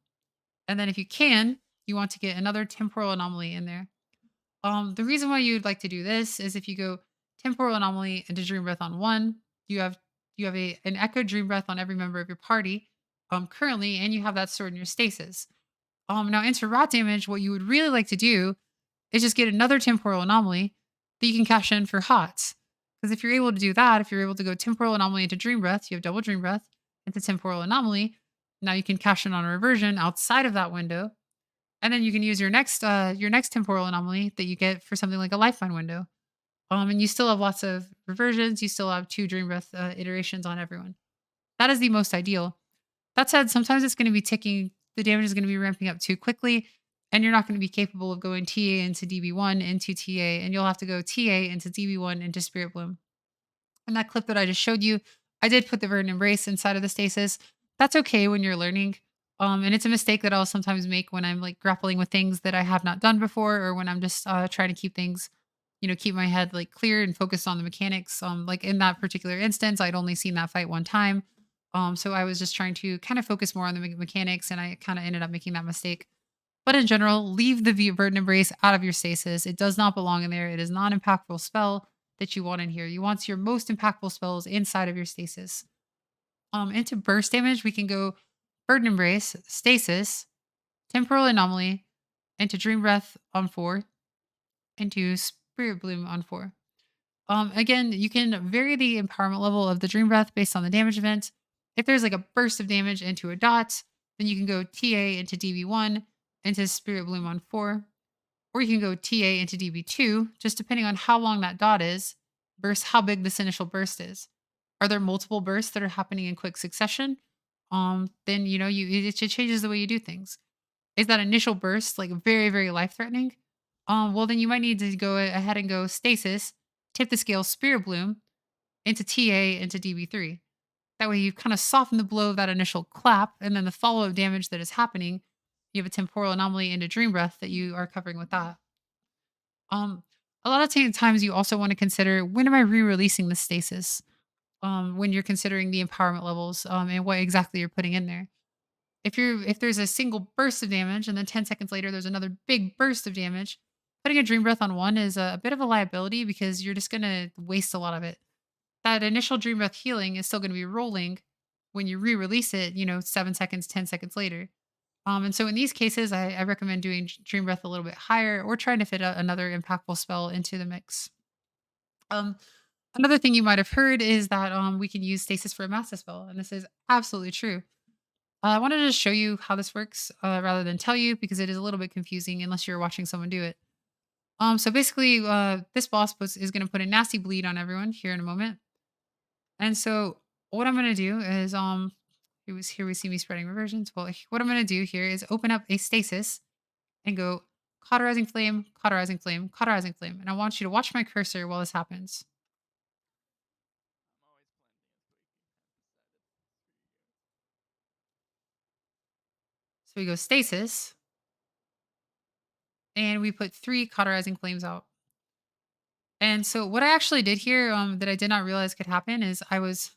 and then if you can, you want to get another Temporal Anomaly in there. The reason why you'd like to do this is if you go Temporal Anomaly into Dream Breath on 1, you have an Echo Dream Breath on every member of your party currently, and you have that stored in your stasis. Now into rot damage, what you would really like to do is just get another temporal anomaly that you can cash in for HOTS. Because if you're able to do that, if you're able to go temporal anomaly into dream breath, you have double dream breath into temporal anomaly. Now you can cash in on a reversion outside of that window. And then you can use your next temporal anomaly that you get for something like a lifeline window. And you still have lots of reversions. You still have two dream breath iterations on everyone. That is the most ideal. That said, sometimes it's going to be ticking, the damage is going to be ramping up too quickly, and you're not going to be capable of going TA into DB1 into TA, and you'll have to go TA into DB1 into Spirit Bloom. In that clip that I just showed you, I did put the Verdant Embrace inside of the stasis. That's okay when you're learning. And it's a mistake that I'll sometimes make when I'm like grappling with things that I have not done before, or when I'm just trying to keep things, keep my head like clear and focused on the mechanics. Like in that particular instance, I'd only seen that fight one time. So I was just trying to kind of focus more on the mechanics, and I kind of ended up making that mistake. But in general, leave the Verdant Embrace out of your stasis. It does not belong in there. It is not an impactful spell that you want in here. You want your most impactful spells inside of your stasis. Into burst damage, we can go Verdant Embrace, Stasis, Temporal Anomaly, into Dream Breath on 4, into Spirit Bloom on 4. Again, you can vary the empowerment level of the Dream Breath based on the damage event. If there's like a burst of damage into a dot, then you can go TA into DB1, into Spirit Bloom on 4, or you can go TA into DB2, just depending on how long that dot is. burst, how big this initial burst is. Are there multiple bursts that are happening in quick succession? Then it changes the way you do things. Is that initial burst like very, very life threatening? Well then you might need to go ahead and go stasis, tip the scale, spirit bloom into TA into DB3. That way you kind of soften the blow of that initial clap, and then the follow-up damage that is happening, you have a temporal anomaly into dream breath that you are covering with that. Um, a lot of times you also want to consider, when am I re-releasing the stasis? When you're considering the empowerment levels, and what exactly you're putting in there. If there's a single burst of damage and then 10 seconds later there's another big burst of damage, putting a dream breath on one is a bit of a liability because you're just gonna waste a lot of it. That initial dream breath healing is still gonna be rolling when you re-release it, 7 seconds, 10 seconds later. And so in these cases, I recommend doing dream breath a little bit higher or trying to fit another impactful spell into the mix. Um, Another thing you might have heard is that we can use stasis for a mass dispel, and this is absolutely true. I wanted to show you how this works rather than tell you because it is a little bit confusing unless you're watching someone do it. So basically, this is going to put a nasty bleed on everyone here in a moment. And so what I'm going to do is, here we see me spreading reversions. Well, what I'm going to do here is open up a stasis and go cauterizing flame, cauterizing flame, cauterizing flame. And I want you to watch my cursor while this happens. So we go stasis and we put 3 cauterizing flames out. And so what I actually did here, that I did not realize could happen, is I was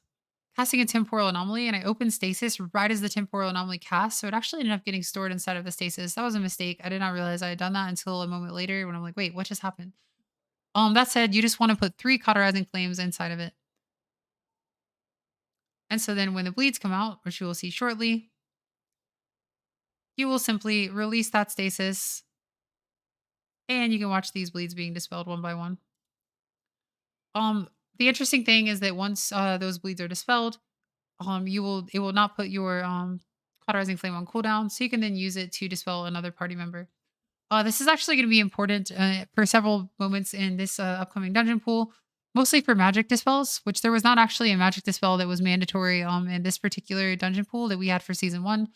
casting a temporal anomaly and I opened stasis right as the temporal anomaly cast. So it actually ended up getting stored inside of the stasis. That was a mistake. I did not realize I had done that until a moment later when I'm like, wait, what just happened? That said, you just want to put 3 cauterizing flames inside of it. And so then when the bleeds come out, which you will see shortly, you will simply release that stasis and you can watch these bleeds being dispelled one by one. The interesting thing is that once those bleeds are dispelled, it will not put your cauterizing flame on cooldown, so you can then use it to dispel another party member. This is actually going to be important for several moments in this upcoming dungeon pool, mostly for magic dispels, which there was not actually a magic dispel that was mandatory in this particular dungeon pool that we had for season one.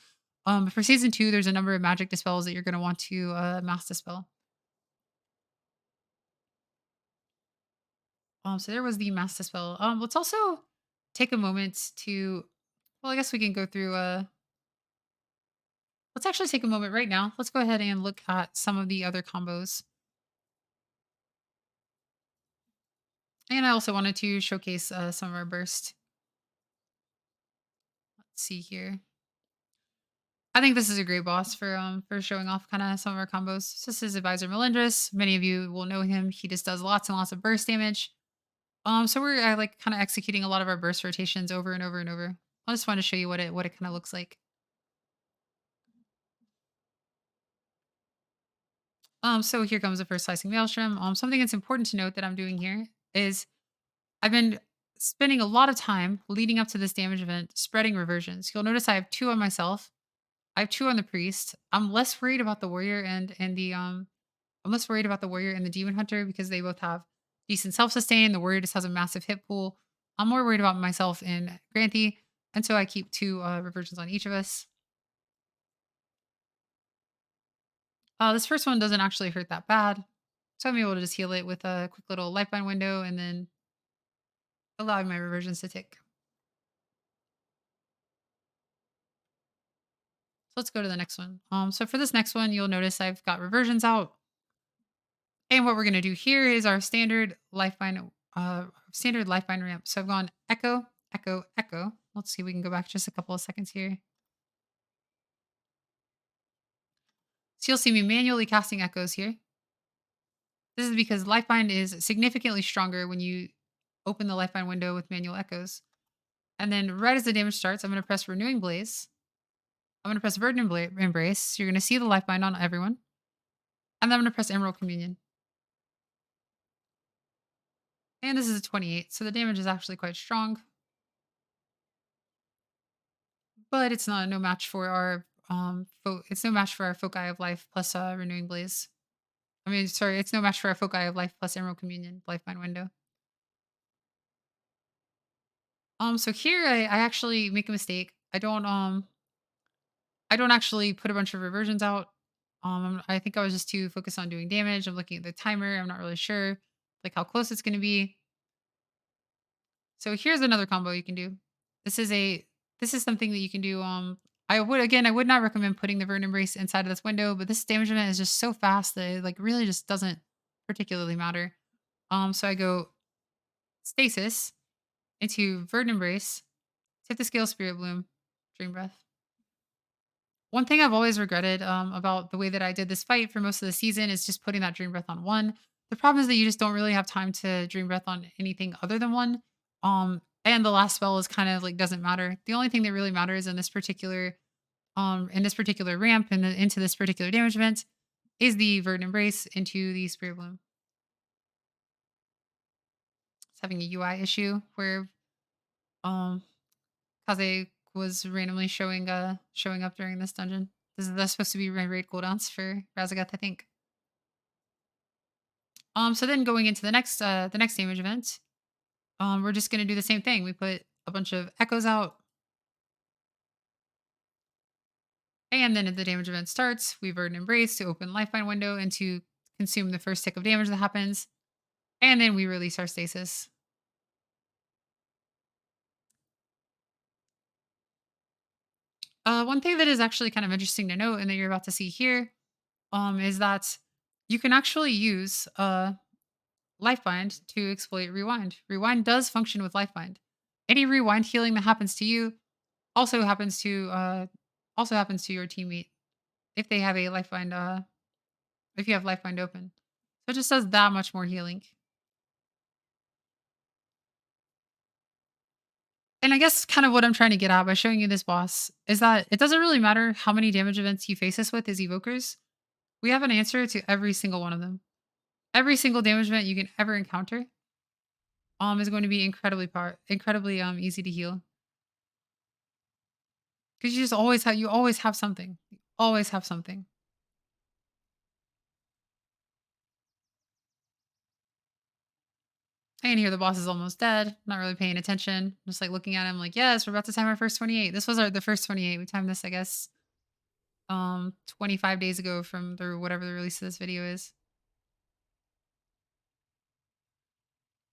But for season two, there's a number of magic dispels that you're going to want to mass dispel. So there was the mass dispel. Let's also take a moment to, well, I guess we can go through. Let's actually take a moment right now. Let's go ahead and look at some of the other combos. And I also wanted to showcase some of our burst. Let's see here. I think this is a great boss for showing off kind of some of our combos. This is Advisor Melindres. Many of you will know him. He just does lots and lots of burst damage. So we're like kind of executing a lot of our burst rotations over and over and over. I just want to show you what it kind of looks like. So here comes the first slicing maelstrom. Something that's important to note that I'm doing here is I've been spending a lot of time leading up to this damage event spreading reversions. You'll notice I have 2 on myself. I have 2 on the priest. I'm less worried about the warrior and the I'm less worried about the warrior and the demon hunter because they both have decent self sustain. The warrior just has a massive hit pool. I'm more worried about myself and Granthi, and so I keep 2 reversions on each of us. This first one doesn't actually hurt that bad, so I'm able to just heal it with a quick little Lifebind window and then allowing my reversions to tick. So let's go to the next one. So for this next one, you'll notice I've got reversions out. And what we're gonna do here is our standard Lifebind ramp. So I've gone echo, echo, echo. Let's see, we can go back just a couple of seconds here. So you'll see me manually casting echoes here. This is because Lifebind is significantly stronger when you open the Lifebind window with manual echoes. And then right as the damage starts, I'm gonna press Renewing Blaze. I'm gonna press Verdant Embrace. You're gonna see the Lifebind on everyone. And then I'm gonna press Emerald Communion. And this is a 28, so the damage is actually quite strong, but it's not no match for our it's no match for our Foci of Life plus Renewing Blaze. I mean, sorry, it's no match for our Foci of Life plus Emerald Communion, Lifebind window. So here I actually make a mistake. I don't actually put a bunch of reversions out. I think I was just too focused on doing damage. I'm looking at the timer. I'm not really sure like how close it's going to be. So here's another combo you can do. This is a this is something that you can do. I would not recommend putting the Vern Embrace inside of this window, but this damage event is just so fast that it like really just doesn't particularly matter. So I go Stasis into Vern Embrace, tip the scale Spirit Bloom, Dream Breath. One thing I've always regretted about the way that I did this fight for most of the season is just putting that Dream Breath on one. The problem is that you just don't really have time to Dream Breath on anything other than one. And the last spell is kind of like doesn't matter. The only thing that really matters in this particular ramp and into this particular damage event is the Verdant Embrace into the Spirit Bloom. It's having a UI issue where um Kaze was randomly showing up during this dungeon. That's supposed to be my raid cooldowns for Razagath, I think. So then going into the next damage event, we're just gonna do the same thing. We put a bunch of echoes out, and then if the damage event starts, we Verdant Embrace to open Lifebind window and to consume the first tick of damage that happens, and then we release our stasis. One thing that is actually kind of interesting to note, and that you're about to see here, is that you can actually use Lifebind to exploit Rewind. Rewind does function with Lifebind. Any rewind healing that happens to you also happens to your teammate if they have a Lifebind. If you have Lifebind open, so it just does that much more healing. And I guess kind of what I'm trying to get at by showing you this boss is that it doesn't really matter how many damage events you face us with as evokers. We have an answer to every single one of them. Every single damage event you can ever encounter is going to be incredibly easy to heal because you always have something. You always have something. I can hear the boss is almost dead. Not really paying attention. Just like looking at him, like, yes, we're about to time our first 28. This was the first 28. We timed this, I guess, 25 days ago from the whatever the release of this video is.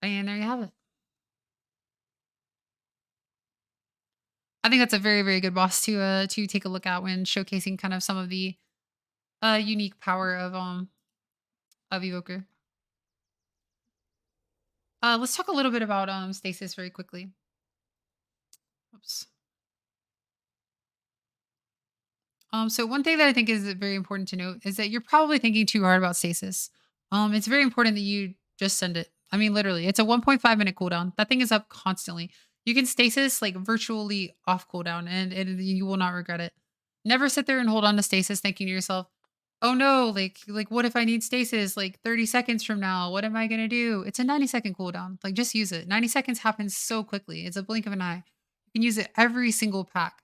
And there you have it. I think that's a very, very good boss to take a look at when showcasing kind of some of the unique power of Evoker. Let's talk a little bit about Stasis very quickly. Oops. So one thing that I think is very important to note is that you're probably thinking too hard about stasis. It's very important that you just send it. I mean, literally, it's a 1.5-minute cooldown. That thing is up constantly. You can stasis like virtually off cooldown, and you will not regret it. Never sit there and hold on to stasis, thinking to yourself, "Oh no, like what if I need stasis like 30 seconds from now? What am I gonna do?" It's a 90-second cooldown. Like just use it. 90 seconds happens so quickly. It's a blink of an eye. You can use it every single pack.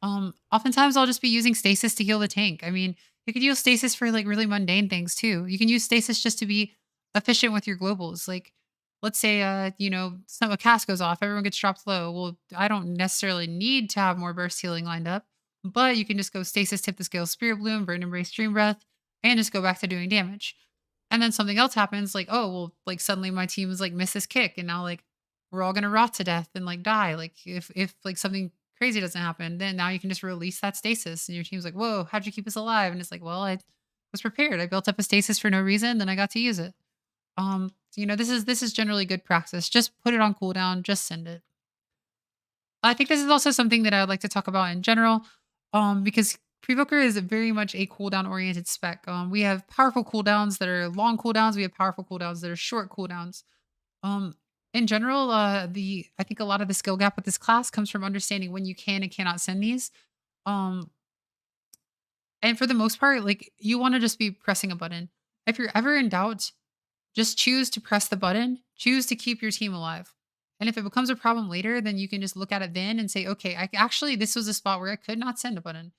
Oftentimes I'll just be using stasis to heal the tank. I mean, you could use stasis for like really mundane things too. You can use stasis just to be efficient with your globals. Like, let's say, a cast goes off, everyone gets dropped low. Well, I don't necessarily need to have more burst healing lined up, but you can just go stasis, tip the scale, spirit bloom, burn, embrace, dream breath, and just go back to doing damage. And then something else happens, like, oh, well, like suddenly my team is like miss this kick, and now like we're all gonna rot to death and like die. Like if like something crazy doesn't happen, then now you can just release that stasis, and your team's like, whoa, how'd you keep us alive? And it's like, well, I was prepared. I built up a stasis for no reason, then I got to use it. This is generally good practice. Just put it on cooldown. Just send it. I think this is also something that I would like to talk about in general, because Prevoker is very much a cooldown oriented spec. We have powerful cooldowns that are long cooldowns. We have powerful cooldowns that are short cooldowns. Um, in general, the I think a lot of the skill gap with this class comes from understanding when you can and cannot send these. Um, and for the most part, like you want to just be pressing a button. If you're ever in doubt, just choose to press the button, choose to keep your team alive. And if it becomes a problem later, then you can just look at it then and say, okay, this was a spot where I could not send a button.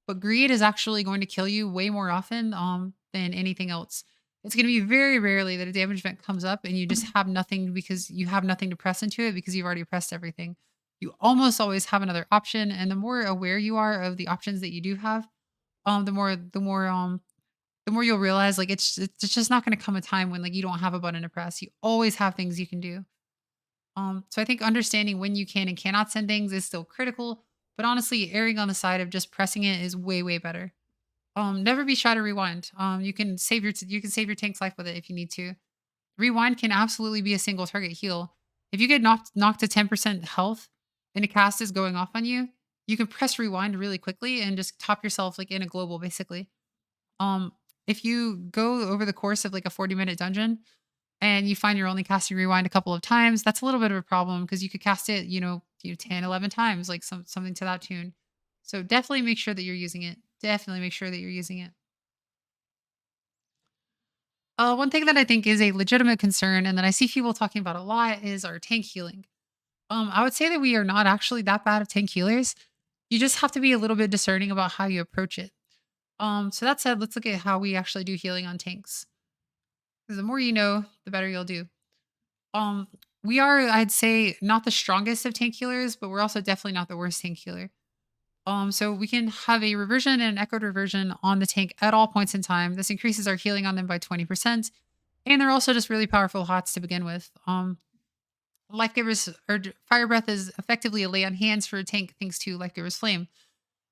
But greed is actually going to kill you way more often than anything else. It's going to be very rarely that a damage event comes up and you just have nothing because you have nothing to press into it because you've already pressed everything. you almost always have another option. And the more aware you are of the options that you do have, the more you'll realize like it's just not going to come a time when like you don't have a button to press. You always have things you can do. So I think understanding when you can and cannot send things is still critical, but honestly, erring on the side of just pressing it is way, way better. Never be shy to rewind. You can save your tank's life with it if you need to. Rewind can absolutely be a single target heal. If you get knocked to 10% health and a cast is going off on you, you can press rewind really quickly and just top yourself like in a global basically. Um, if you go over the course of like a 40-minute dungeon and you find you're only casting rewind a couple of times, that's a little bit of a problem because you could cast it, 10, 11 times, like something to that tune. So definitely make sure that you're using it. Definitely make sure that you're using it. One thing that I think is a legitimate concern and that I see people talking about a lot is our tank healing. I would say that we are not actually that bad of tank healers. You just have to be a little bit discerning about how you approach it. So that said, let's look at how we actually do healing on tanks. Because the more you know, the better you'll do. Um, we are, I'd say, not the strongest of tank healers, but we're also definitely not the worst tank healer. So we can have a reversion and an echoed reversion on the tank at all points in time. This increases our healing on them by 20%. And they're also just really powerful hots to begin with. Life Givers or Fire Breath is effectively a lay on hands for a tank thanks to Life Giver's Flame.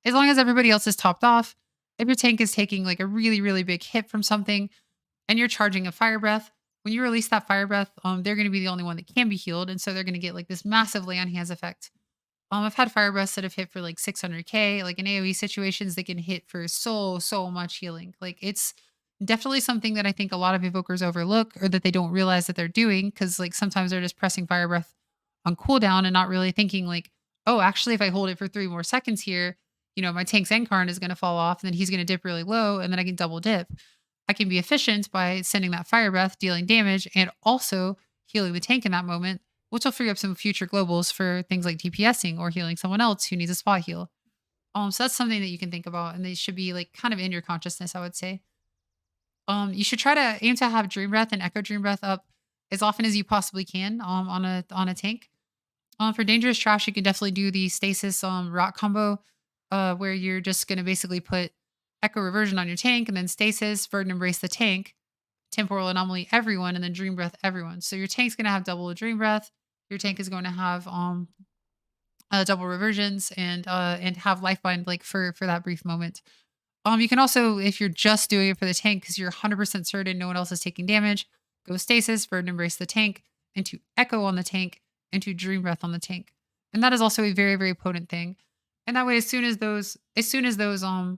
As long as everybody else is topped off, if your tank is taking like a really, really big hit from something and you're charging a Fire Breath, when you release that Fire Breath, they're going to be the only one that can be healed. And so they're going to get like this massive lay on hands effect. I've had Fire Breaths that have hit for like 600k. Like in AoE situations, they can hit for so much healing. Like it's definitely something that I think a lot of evokers overlook or that they don't realize that they're doing because like sometimes they're just pressing Fire Breath on cooldown and not really thinking like, oh, actually, if I hold it for 3 more seconds here, my tank's Encarn is going to fall off and then he's going to dip really low and then I can double dip. I can be efficient by sending that Fire Breath, dealing damage, and also healing the tank in that moment, which will free up some future globals for things like DPSing or healing someone else who needs a spot heal. So that's something that you can think about, and they should be like kind of in your consciousness, I would say. You should try to aim to have Dream Breath and Echo Dream Breath up as often as you possibly can on a tank. For dangerous trash, you can definitely do the stasis rock combo, where you're just gonna basically put Echo Reversion on your tank and then stasis, Verdant Embrace the tank, Temporal Anomaly everyone, and then Dream Breath everyone. So your tank's gonna have double Dream Breath. Your tank is going to have double reversions and have Lifebind like for that brief moment. You can also, if you're just doing it for the tank because you're 100% certain no one else is taking damage, go stasis, Verdant Embrace the tank, into Echo on the tank, into Dream Breath on the tank, and that is also a very very potent thing. And that way, as soon as those Dream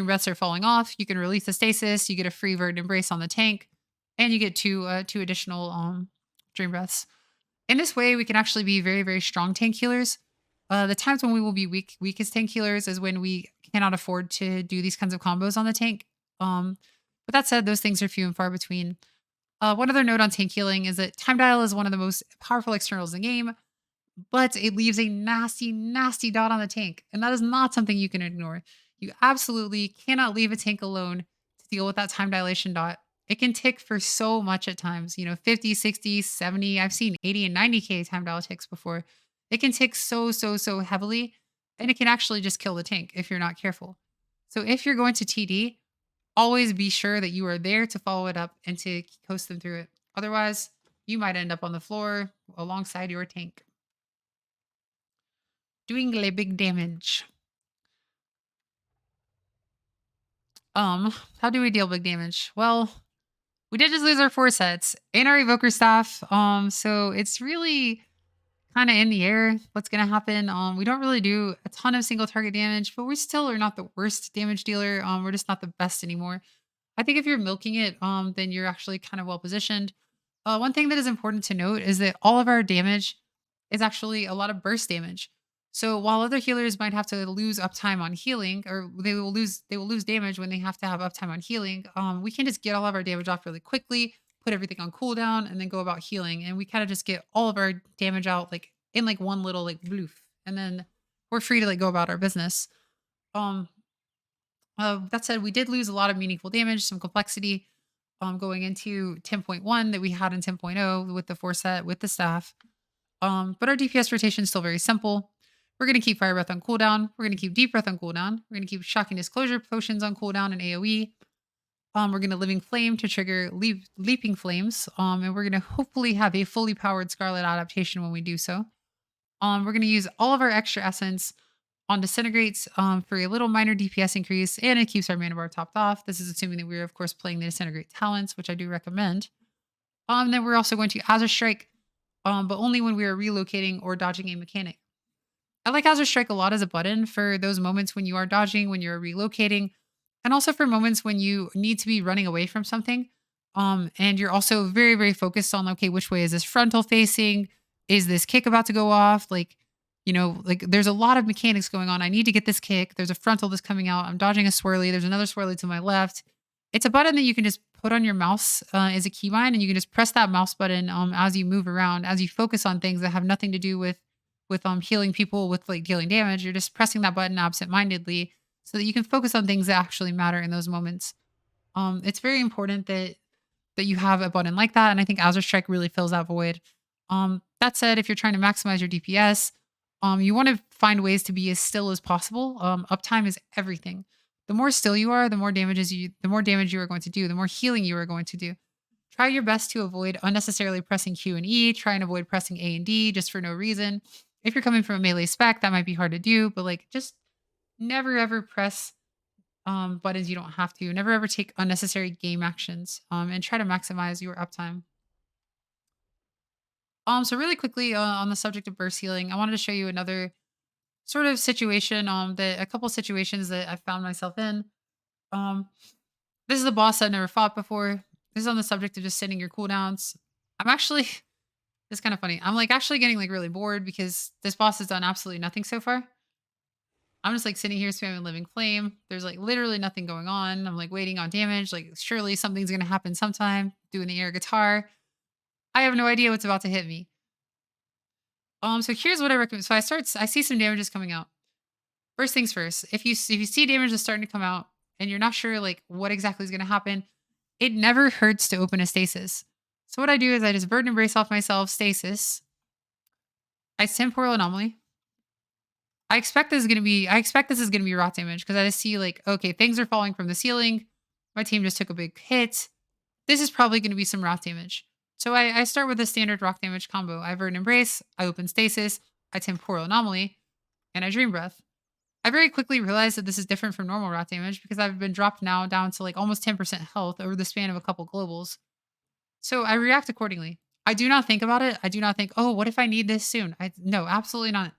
Breaths are falling off, you can release the stasis, you get a free Verdant Embrace on the tank, and you get two additional Dream Breaths. In this way, we can actually be very, very strong tank healers. The times when we will be weakest tank healers is when we cannot afford to do these kinds of combos on the tank. Um, but that said, those things are few and far between. One other note on tank healing is that time dial is one of the most powerful externals in the game, but it leaves a nasty, nasty dot on the tank. And that is not something you can ignore. You absolutely cannot leave a tank alone to deal with that time dilation dot. It can tick for so much at times, 50, 60, 70. I've seen 80 and 90k time dial ticks before. It can tick so heavily, and it can actually just kill the tank if you're not careful. So if you're going to TD, always be sure that you are there to follow it up and to coast them through it. Otherwise, you might end up on the floor alongside your tank doing a big damage. How do we deal big damage? Well, we did just lose our 4 sets and our evoker staff. So it's really kind of in the air what's gonna happen. We don't really do a ton of single target damage, but we still are not the worst damage dealer. We're just not the best anymore. I think if you're milking it, then you're actually kind of well positioned. One thing that is important to note is that all of our damage is actually a lot of burst damage. So while other healers might have to lose uptime on healing, or they will lose damage when they have to have uptime on healing, we can just get all of our damage off really quickly, put everything on cooldown, and then go about healing. And we kind of just get all of our damage out like in like one little like bloof, and then we're free to like go about our business. Um, that said, we did lose a lot of meaningful damage, some complexity going into 10.1 that we had in 10.0 with the 4 set with the staff. But our DPS rotation is still very simple. We're going to keep Fire Breath on cooldown. We're going to keep Deep Breath on cooldown. We're going to keep Shocking Disclosure potions on cooldown and AoE. We're going to Living Flame to trigger Leaping Flames. And we're going to hopefully have a fully powered Scarlet adaptation when we do so. We're going to use all of our extra essence on Disintegrates for a little minor DPS increase, and it keeps our mana bar topped off. This is assuming that we're, of course, playing the Disintegrate talents, which I do recommend. Then we're also going to Azure Strike, but only when we are relocating or dodging a mechanic. I like Azure Strike a lot as a button for those moments when you are dodging, when you're relocating, and also for moments when you need to be running away from something. And you're also very, very focused on, okay, which way is this frontal facing? Is this kick about to go off? Like, like there's a lot of mechanics going on. I need to get this kick. There's a frontal that's coming out. I'm dodging a swirly. There's another swirly to my left. It's a button that you can just put on your mouse as a keybind, and you can just press that mouse button as you move around, as you focus on things that have nothing to do with healing people, with like dealing damage. You're just pressing that button absent-mindedly so that you can focus on things that actually matter in those moments. It's very important that you have a button like that, and I think Azure Strike really fills that void. That said, if you're trying to maximize your DPS, you want to find ways to be as still as possible. Uptime is everything. The more still you are, the more damage you are going to do, the more healing you are going to do. Try your best to avoid unnecessarily pressing Q and E. Try and avoid pressing A and D just for no reason. If you're coming from a melee spec, that might be hard to do, but like just never ever press buttons you don't have to. Never ever take unnecessary game actions. And try to maximize your uptime. So really quickly on the subject of burst healing, I wanted to show you another sort of situation. That a couple situations that I found myself in. Um, this is a boss I've never fought before. This is on the subject of just sitting your cooldowns. I'm actually it's kind of funny. I'm like actually getting like really bored because this boss has done absolutely nothing so far. I'm just like sitting here spamming Living Flame. There's like literally nothing going on. I'm like waiting on damage. Like surely something's gonna happen sometime. Doing the air guitar. I have no idea what's about to hit me. So here's what I recommend. So I see some damages coming out. First things first, if you see damage that's starting to come out and you're not sure like what exactly is gonna happen, it never hurts to open a stasis. So what I do is I just Verdant Embrace off myself, stasis. I Temporal Anomaly. I expect this is gonna be rot damage because I just see like, okay, things are falling from the ceiling. My team just took a big hit. This is probably gonna be some rock damage. So I start with a standard rock damage combo. I Verdant Embrace, I open stasis, I Temporal Anomaly, and I Dream Breath. I very quickly realized that this is different from normal rot damage because I've been dropped now down to like almost 10% health over the span of a couple globals. So I react accordingly. I do not think about it. I do not think, oh, what if I need this soon? No, absolutely not.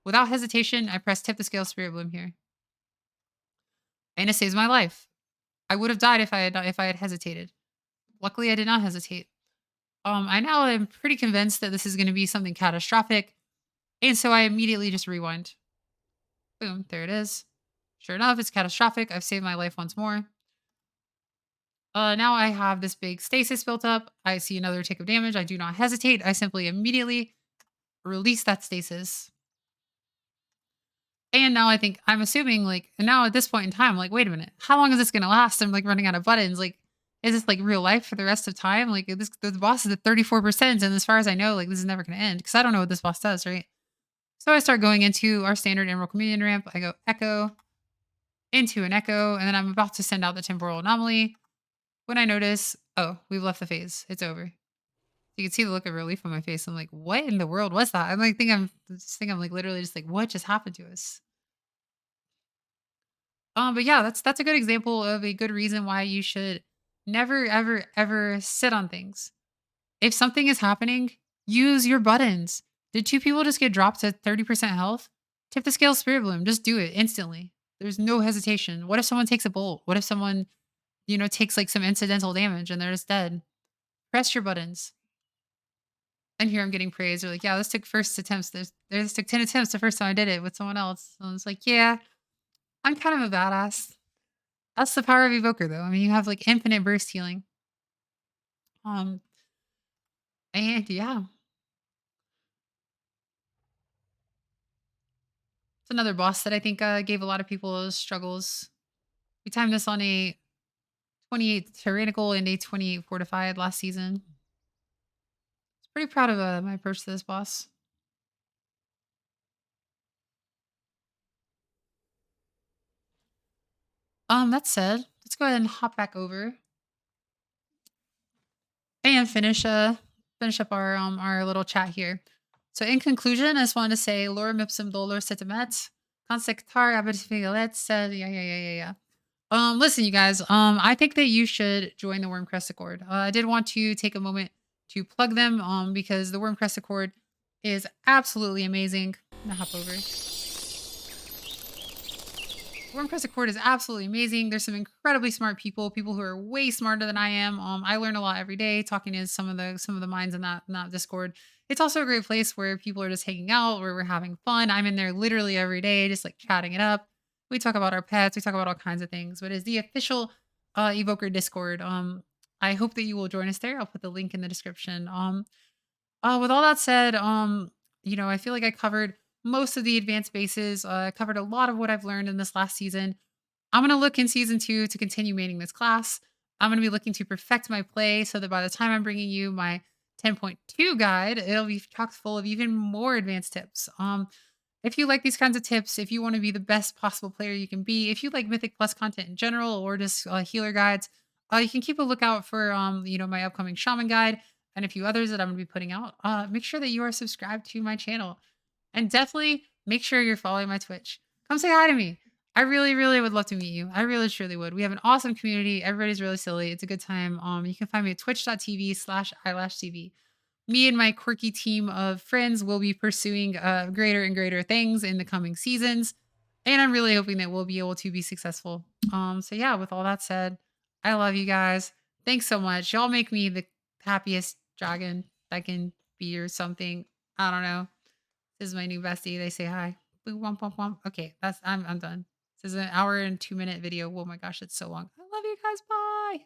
Without hesitation, I press tip the scale Spirit Bloom here. And it saves my life. I would have died if I had hesitated. Luckily I did not hesitate. I now am pretty convinced that this is going to be something catastrophic. And so I immediately just rewind. Boom, there it is. Sure enough, it's catastrophic. I've saved my life once more. Now I have this big stasis built up. I see another tick of damage. I do not hesitate. I simply immediately release that stasis. And now I'm assuming like, and now at this point in time, like, wait a minute, how long is this going to last? I'm like running out of buttons. Like, is this like real life for the rest of time? Like the boss is at 34%. And as far as I know, like this is never going to end because I don't know what this boss does, right? So I start going into our standard Emerald Chameleon ramp. I go Echo into an Echo, and then I'm about to send out the Temporal Anomaly when I notice, oh, we've left the phase. It's over. You can see the look of relief on my face. I'm like, what in the world was that? I'm like literally just like, what just happened to us? But yeah, that's a good example of a good reason why you should never, ever, ever sit on things. If something is happening, use your buttons. Did two people just get dropped to 30% health? Tip the scale Spirit Bloom. Just do it instantly. There's no hesitation. What if someone takes a bolt? What if someone, takes like some incidental damage and they're just dead? Press your buttons. And here I'm getting praised. They're like, yeah, this took first attempts. This took 10 attempts the first time I did it with someone else. And it's like, yeah, I'm kind of a badass. That's the power of Evoker, though. I mean, you have like infinite burst healing. Um, and yeah, it's another boss that I think gave a lot of people struggles. We timed this on a 28 tyrannical and a 28 fortified last season. Pretty proud of my approach to this boss. That said, let's go ahead and hop back over and finish up our little chat here. So in conclusion, I just wanted to say lorem ipsum dolor sentimet, consectar abitifigalet said yeah. Listen, you guys. I think that you should join the Worm Crested Accord. I did want to take a moment to plug them. Because the Worm Crested Accord is absolutely amazing. I'm gonna hop over. Worm Crested Court is absolutely amazing. There's some incredibly smart people who are way smarter than I am. I learn a lot every day talking to some of the minds in that Discord. It's also a great place where people are just hanging out, where we're having fun. I'm in there literally every day, just like chatting it up. We talk about our pets, we talk about all kinds of things. But it's the official Evoker Discord. I hope that you will join us there. I'll put the link in the description. With all that said, I feel like I covered most of the advanced bases. I covered a lot of what I've learned in this last season. I'm going to look in season 2 to continue maining this class. I'm going to be looking to perfect my play so that by the time I'm bringing you my 10.2 guide, it'll be chock full of even more advanced tips. If you like these kinds of tips, if you want to be the best possible player you can be, if you like Mythic Plus content in general or just healer guides, you can keep a lookout for my upcoming Shaman guide and a few others that I'm going to be putting out. Make sure that you are subscribed to my channel, and definitely make sure you're following my Twitch. Come say hi to me. I really, really would love to meet you. I really, truly would. We have an awesome community. Everybody's really silly. It's a good time. You can find me at twitch.tv/eyelash TV. Me and my quirky team of friends will be pursuing greater and greater things in the coming seasons. And I'm really hoping that we'll be able to be successful. So yeah, with all that said, I love you guys. Thanks so much. Y'all make me the happiest dragon that can be or something. I don't know. This is my new bestie. They say hi. Boo, womp, womp, womp. Okay, I'm done. This is an hour and 2-minute video. Oh my gosh, it's so long. I love you guys. Bye.